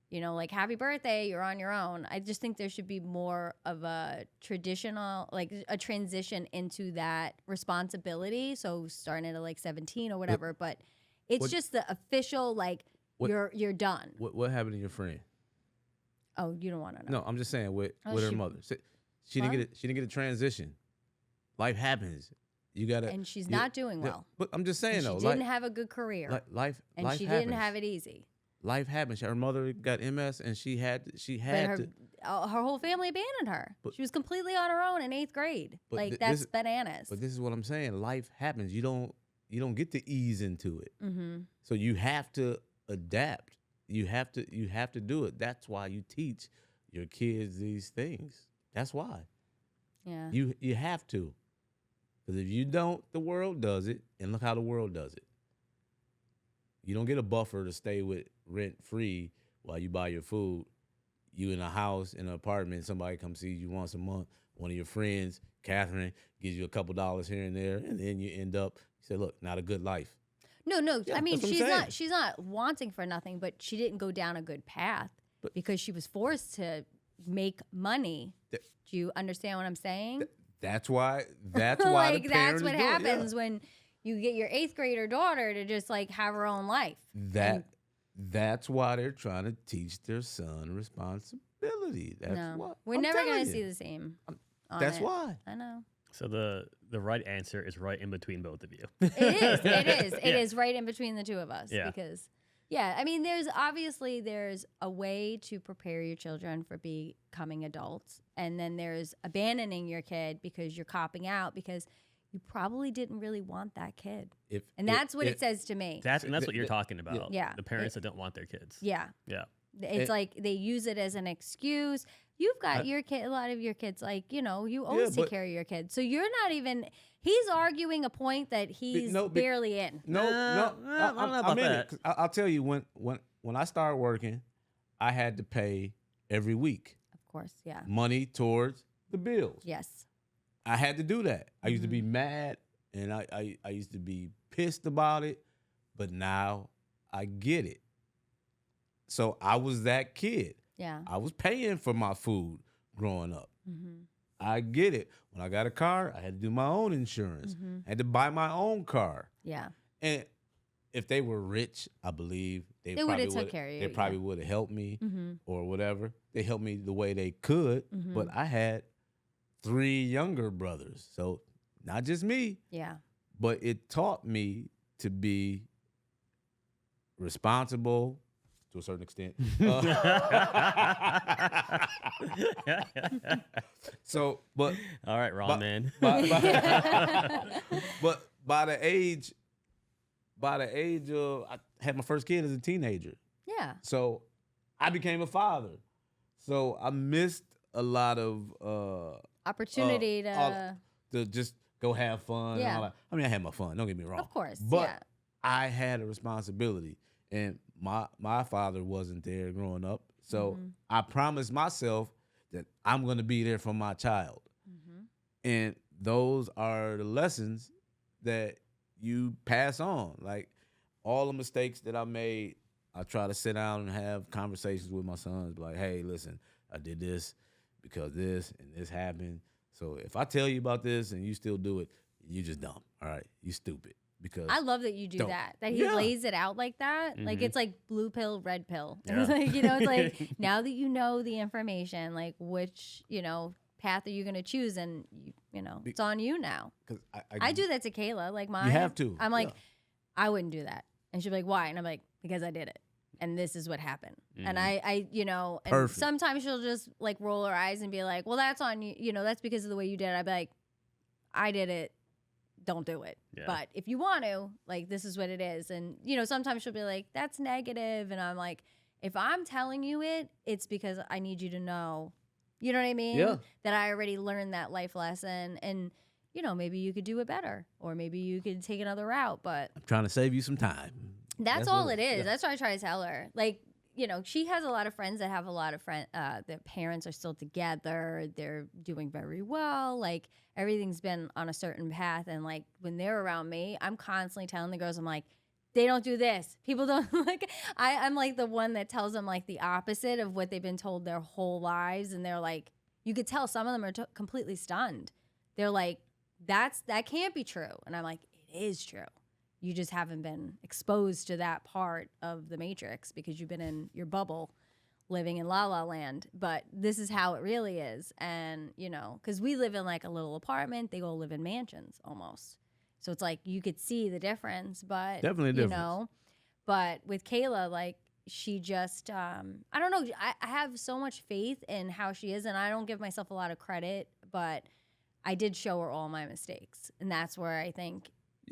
you know, like happy birthday, you're on your own. I just think there should be more of a traditional, like a transition into that responsibility. So starting at like 17 or whatever, but it's just the official, like you're done. What happened to your friend? Oh, you don't want to know. No, I'm just saying with her mother. She didn't get a transition. Life happens. You gotta. And she's not doing well. But I'm just saying and though, she didn't have a good career. Life she happens. didn't have it easy. Life happens. Her mother got MS, and she had her whole family abandoned her. She was completely on her own in 8th grade. Like that's bananas. But this is what I'm saying. Life happens. You don't get to ease into it. Mm-hmm. So you have to adapt. You have to do it. That's why you teach your kids these things. That's why. Yeah. You have to. Because if you don't, the world does it. And look how the world does it. You don't get a buffer to stay with rent free while you buy your food. You in a house, in an apartment, somebody comes see you once a month. One of your friends, Catherine, gives you a couple dollars here and there, and then you end up, you say, look, not a good life. No. Yeah, I mean, that's what I'm saying. she's not wanting for nothing, but she didn't go down a good path because she was forced to make money. Do you understand what I'm saying? That's why like, the that's what happens yeah. when you get your 8th grader daughter to just like have her own life. That's why they're trying to teach their son responsibility. That's why. We're never going to see the same. That's why. I know. So the right answer is right in between both of you. It is. It is right in between the two of us. Yeah. Because, I mean, there's a way to prepare your children for becoming adults. And then there's abandoning your kid because you're copping out because you probably didn't really want that kid. And that's what it says to me. That's what you're talking about. Yeah. The parents that don't want their kids. Yeah. Yeah. It's like they use it as an excuse. You've got your kid, a lot of your kids, like, you know, you always take care of your kids. So you're not even, he's arguing a point that he's barely in. No, I don't know about that. I'll tell you, when I started working, I had to pay every week. Of course, yeah. Money towards the bills. Yes. I had to do that. I used to be mad, and I used to be pissed about it, but now I get it. So I was that kid. Yeah. I was paying for my food growing up. Mm-hmm. I get it. When I got a car, I had to do my own insurance. I had to buy my own car. Yeah. And if they were rich, I believe They probably would've took care of you, They yeah. probably would have helped me Mhm. or whatever. They helped me the way they could, but I had 3 younger brothers, so not just me. Yeah. But it taught me to be responsible to a certain extent. So, but All right, Rahn, man. but by the age of, I had my first kid as a teenager, Yeah. so I became a father. So I missed a lot of Opportunity to just go have fun. Yeah. And all that. I mean, I had my fun. Don't get me wrong. Of course, but yeah. I had a responsibility, and my father wasn't there growing up. So I promised myself that I'm going to be there for my child, and those are the lessons that you pass on. Like all the mistakes that I made, I try to sit down and have conversations with my sons. Like, hey, listen, I did this because this and this happened. So if I tell you about this and you still do it, you just dumb. All right, you stupid. Because I love that you do Don't. that. That he Yeah. lays it out like that. Like it's like blue pill, red pill. Yeah. It's like, you know, it's like now that you know the information, like which, you know, path are you going to choose? And, you know, it's on you now. 'cause I do that to Kayla. Like mine. You have to. I'm like, Yeah. I wouldn't do that. And she'll be like, why? And I'm like, because I did it. And this is what happened. And I, you know, and Perfect. sometimes she'll just like roll her eyes and be like, well, that's on you. You know, that's because of the way you did it. I'd be like, I did it. Don't do it. Yeah. But if you want to, like, this is what it is. And, you know, sometimes she'll be like, that's negative. And I'm like, if I'm telling you it, it's because I need you to know, you know what I mean? Yeah. That I already learned that life lesson. And, you know, maybe you could do it better or maybe you could take another route. But I'm trying to save you some time. that's all what it is. yeah. That's what I try to tell her. Like, you know, she has a lot of friends that have a lot of friends. Their parents are still together. They're doing very well. Like everything's been on a certain path. And like when they're around me, I'm constantly telling the girls, I'm like, they don't do this. People don't like. I'm like the one that tells them like the opposite of what they've been told their whole lives. And they're like, you could tell some of them are completely stunned. They're like, that can't be true. And I'm like, it is true. You just haven't been exposed to that part of the Matrix because you've been in your bubble living in La La Land. But this is how it really is. And, you know, because we live in like a little apartment. They all live in mansions almost. So it's like you could see the difference. But, Definitely a you difference. know, but with Kayla, like she just, I don't know. I have so much faith in how she is. And I don't give myself a lot of credit. But I did show her all my mistakes. And that's where I think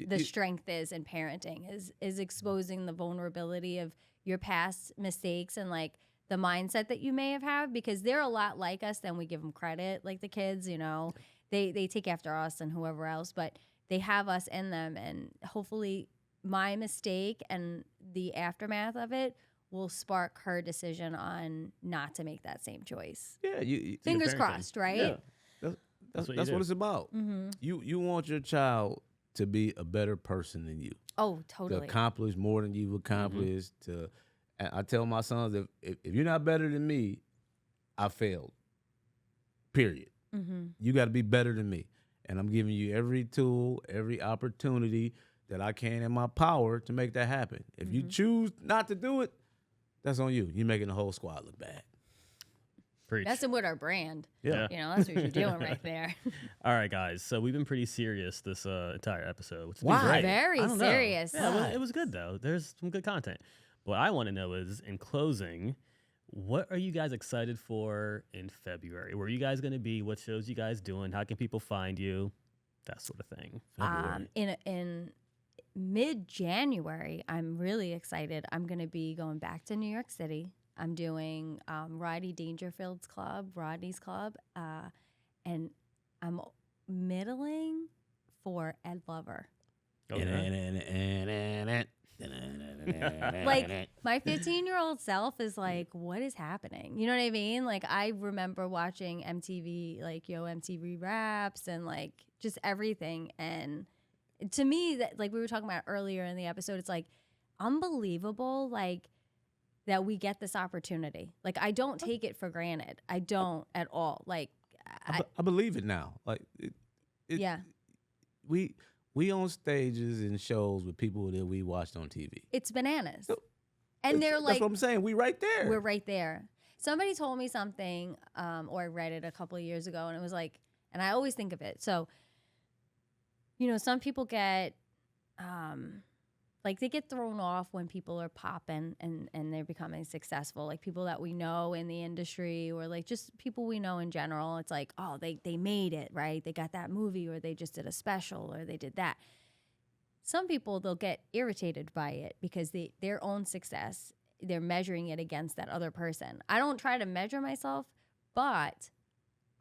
the strength is in parenting is exposing the vulnerability of your past mistakes and like the mindset that you may have had because they're a lot like us than we give them credit. Like the kids, you know, they take after us and whoever else, but they have us in them. And hopefully my mistake and the aftermath of it will spark her decision on not to make that same choice. Yeah, Fingers parenting. crossed, right? Yeah. That's what you what do. it's about. You want your child to be a better person than you, Oh, to totally. accomplish more than you've accomplished. And I tell my sons, if you're not better than me, I failed. Period. You got to be better than me, and I'm giving you every tool, every opportunity that I can in my power to make that happen. If you choose not to do it, that's on you. You're making the whole squad look bad. Preach. That's with our brand. Yeah. You know, that's what you're doing right there. All right, guys. So we've been pretty serious this entire episode, which has been Why? great. Very I don't know. serious. Yeah, well, it was good though. There's some good content. What I want to know is, in closing, what are you guys excited for in February? Where are you guys going to be? What shows you guys doing? How can people find you? That sort of thing. In mid-January, I'm really excited. I'm going to be going back to New York City. I'm doing Rodney Dangerfield's club, Rodney's club, and I'm middling for Ed Lover. Okay. Like my 15-year-old self is like, what is happening? You know what I mean? Like I remember watching MTV, like MTV Raps and like just everything. And to me, that like we were talking about earlier in the episode, it's like unbelievable, like that we get this opportunity. Like I don't take it for granted. I don't at all. Like I believe it now. Like yeah. we we on stages and shows with people that we watched on TV. It's bananas. So, And they're that's like, what I'm saying. We right there. we're right there. Somebody told me something, or I read it a couple of years ago, and it was like, and I always think of it. So, some people get, like they get thrown off when people are popping and they're becoming successful. Like people that we know in the industry, or like just people we know in general. It's like, oh, they made it, right? They got that movie, or they just did a special, or they did that. Some people, they'll get irritated by it because their own success, they're measuring it against that other person. I don't try to measure myself, but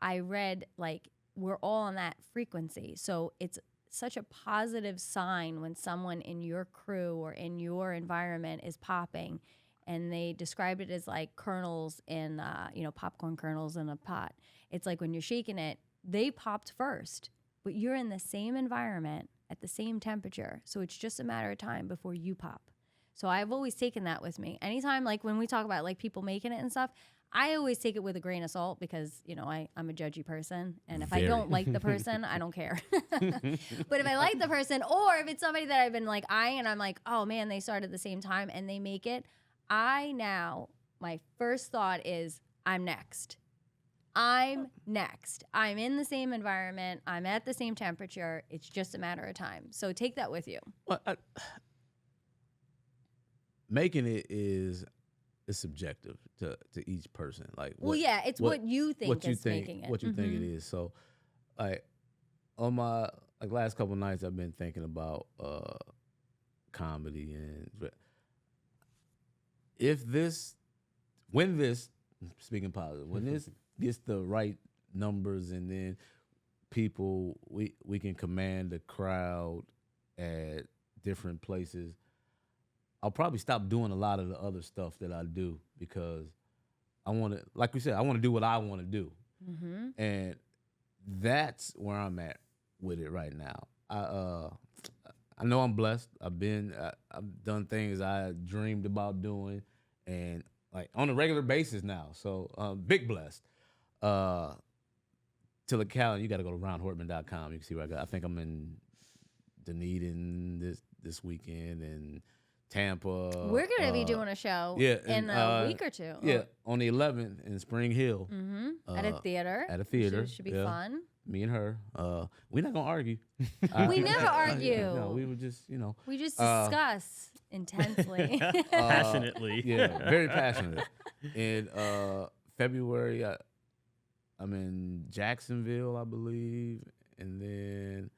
I read like we're all on that frequency. So it's such a positive sign when someone in your crew or in your environment is popping, and they described it as like kernels in, popcorn kernels in a pot. It's like when you're shaking it, they popped first, but you're in the same environment at the same temperature. So it's just a matter of time before you pop. So I've always taken that with me. Anytime, like when we talk about like people making it and stuff, I always take it with a grain of salt because, I'm a judgy person. And if I don't like the person, I don't care. But if I like the person, or if it's somebody that I've been like eyeing and I'm like, oh man, they started at the same time and they make it, my first thought is I'm next. I'm next. I'm in the same environment. I'm at the same temperature. It's just a matter of time. So take that with you. Well, making it is subjective to each person. Like, it's what you think is making it. What you think it is. So, like, on my last couple of nights, I've been thinking about comedy, and when this speaking positive, when this gets the right numbers, and then people we can command the crowd at different places, I'll probably stop doing a lot of the other stuff that I do, because I want to, like we said, I want to do what I want to do. Mm-hmm. And that's where I'm at with it right now. I know I'm blessed. I've done things I dreamed about doing, and like on a regular basis now. So big blessed. To the calendar, you got to go to RahnHortman.com. You can see where I think I'm in Dunedin this weekend, and Tampa. We're going to be doing a show in a week or two. Yeah, on the 11th in Spring Hill. Mm-hmm. At a theater. At a theater. Should be fun. Me and her. We're not going to argue. We never argue. No, we would just, We just discuss intensely. Passionately. Yeah, very passionate. In February, I'm in Jacksonville, I believe. And then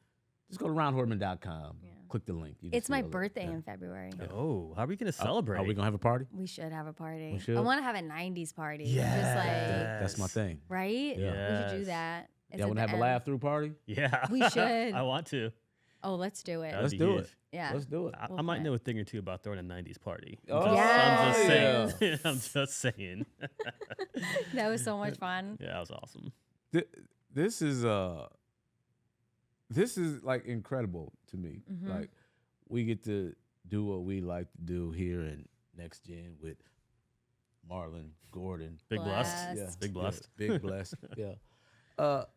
just go to RahnHortman.com. Yeah. Click the link. It's my birthday in February. Oh, how are we going to celebrate? Are we going to have a party? We should have a party. We should? I want to have a 90s party. Yeah. Just like, That's my thing. right? Yeah. We should do that. Y'all want to have a laugh-through party? Yeah. We should. I want to. Oh, let's do it. Let's do it. Yeah. Let's do it. I might know a thing or two about throwing a 90s party. Oh, Yes. I'm just saying. I'm just saying. That was so much fun. Yeah, that was awesome. This is like incredible to me. Mm-hmm. Like, we get to do what we like to do here in Next Gen with Marlon Gordon. Big blessed. Yeah, Big blessed. Yeah, big blessed. Yeah.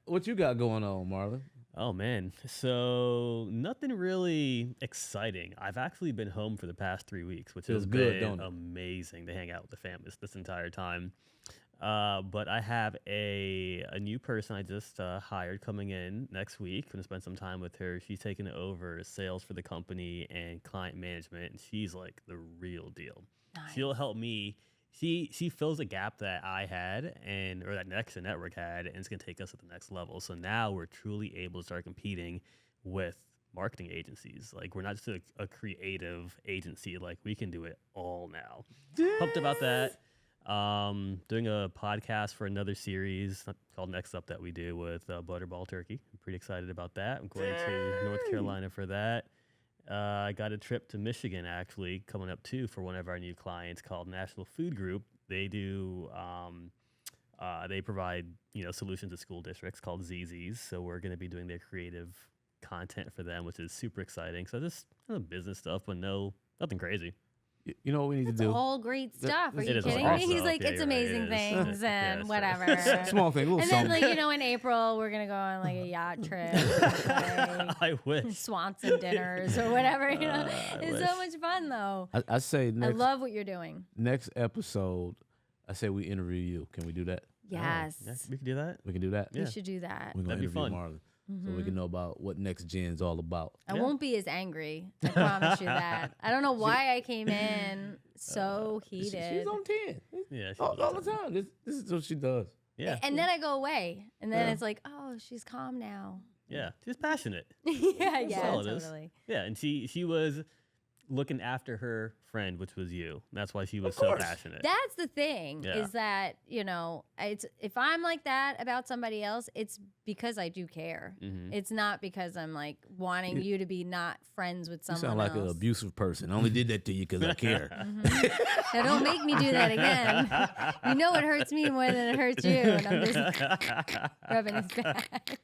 What you got going on, Marlon? Oh man, so nothing really exciting. I've actually been home for the past 3 weeks, which Feels has good, been don't it? amazing to hang out with the family this entire time. But I have a new person I just hired coming in next week. Going to spend some time with her. She's taking over sales for the company and client management, and she's like the real deal. Nice. She'll help me. She fills a gap that I had or that Next Network had, and it's going to take us to the next level. So now we're truly able to start competing with marketing agencies. Like, we're not just a creative agency. Like, we can do it all now. Pumped about that. Doing a podcast for another series called Next Up that we do with Butterball Turkey. I'm pretty excited about that. I'm going to North Carolina for that. I got a trip to Michigan actually coming up too for one of our new clients called National Food Group. They do they provide solutions to school districts called ZZs. So we're going to be doing their creative content for them, which is super exciting. So just business stuff, but nothing crazy. You know what we need It's to do? all great stuff. Are It you is kidding awesome me? He's stuff. like, Yeah, it's you're right, it amazing is. things Yeah, and sure. whatever. Small thing, little And then, something. like, in April, we're going to go on, like, a yacht trip. Like, I wish. Swanson dinners or whatever, you know. I It's wish. so much fun, though. I say I next love what you're doing. next episode. I say we interview you. Can we do that? Yes. Yeah, we can do that. We can do that. Yeah. We should do that. We're gonna That'd be interview fun. Marlon, so we can know about what next gen's all about. I Yeah. won't be as angry. I promise you that. I don't know why I came in so heated. She's on 10 Yeah. she all, was all on the time. This is what she does. Yeah. And then I go away. And then Yeah. it's like, oh, she's calm now. Yeah. She's passionate. yeah, all it is. totally. Yeah. And she was looking after her friend, which was you. That's why she was Of so course. passionate. That's the thing Yeah. is that, you know, it's if I'm like that about somebody else, it's because I do care. Mhm. It's not because I'm like wanting you to be not friends with You someone sound like an else. abusive person. I only did that to you because I care. Now don't make me do that again. You know it hurts me more than it hurts you, and I'm just rubbing his back.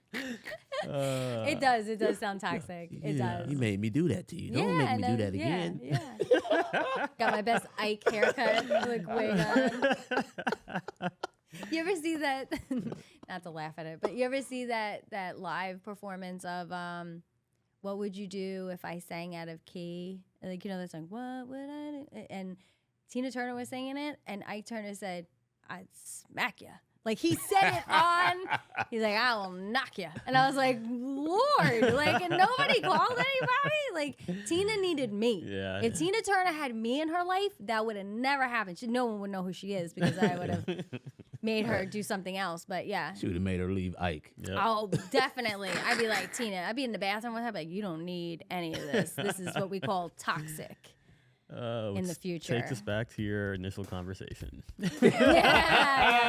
It does. It does sound toxic. It does. You made me do that to you. Don't make me do that again. Yeah. Got my best Ike haircut, like wig on. You ever see that? Not to laugh at it, but you ever see that live performance of "What Would You Do If I Sang Out of Key"? Like, you know that song, "What Would I Do?" And Tina Turner was singing it, and Ike Turner said, "I'd smack you." Like, he said it on. He's like, "I will knock you," and I was like, "Lord!" Like, and nobody called anybody. Like, Tina needed me. Yeah. If Tina Turner had me in her life, that would have never happened. No one would know who she is because I would have made her do something else. But yeah. She would have made her leave Ike. Yep. Oh, definitely. I'd be like, Tina, I'd be in the bathroom with her, like, you don't need any of this. This is what we call toxic. In the Which future. Takes us back to your initial conversation. Yeah.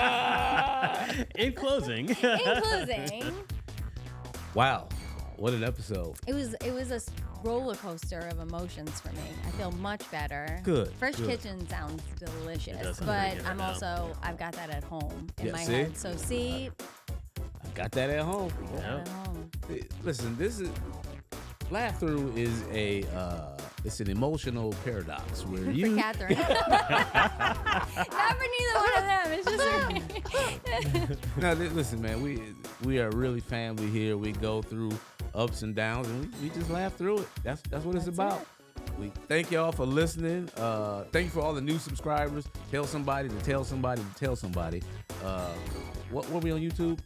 In closing. In closing, Wow, what an episode. it was a roller coaster of emotions for me. I feel much better. Good, Fresh good. Kitchen sounds delicious, does sound but very good I'm right also I've got that at home in Yeah, my see? head. So see, I got that at home. Yeah. at home. Listen, this is laugh through is it's an emotional paradox where For you Catherine. Not for neither one of them. It's just for me. no, listen, man, we are really family here. We go through ups and downs, and we just laugh through it. That's what it's That's about. We thank y'all for listening. Thank you for all the new subscribers. Tell somebody to tell somebody to tell somebody. What were we on YouTube?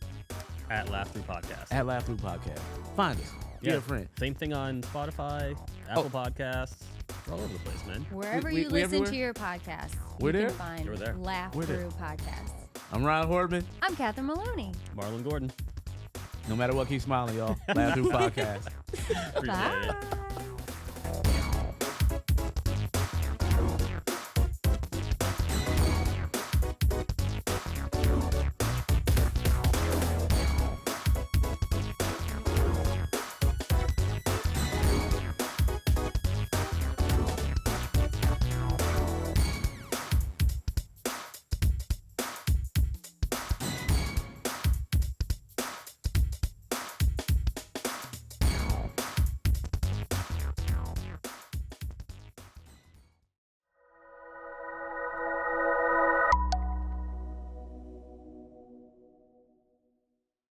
At Laugh Through Podcast. At Laugh Through Podcast. Find us. Be a friend. Same thing on Spotify, Apple Podcasts. We're all over the place, man. Wherever We you listen everywhere? to your podcasts, We're you there? can find We're there. Laugh We're there. Through Podcasts. I'm Rahn Hortman. I'm Catherine Maloney. Marlon Gordon. No matter what, keep smiling, y'all. Laugh Through Podcast. Appreciate it. Bye.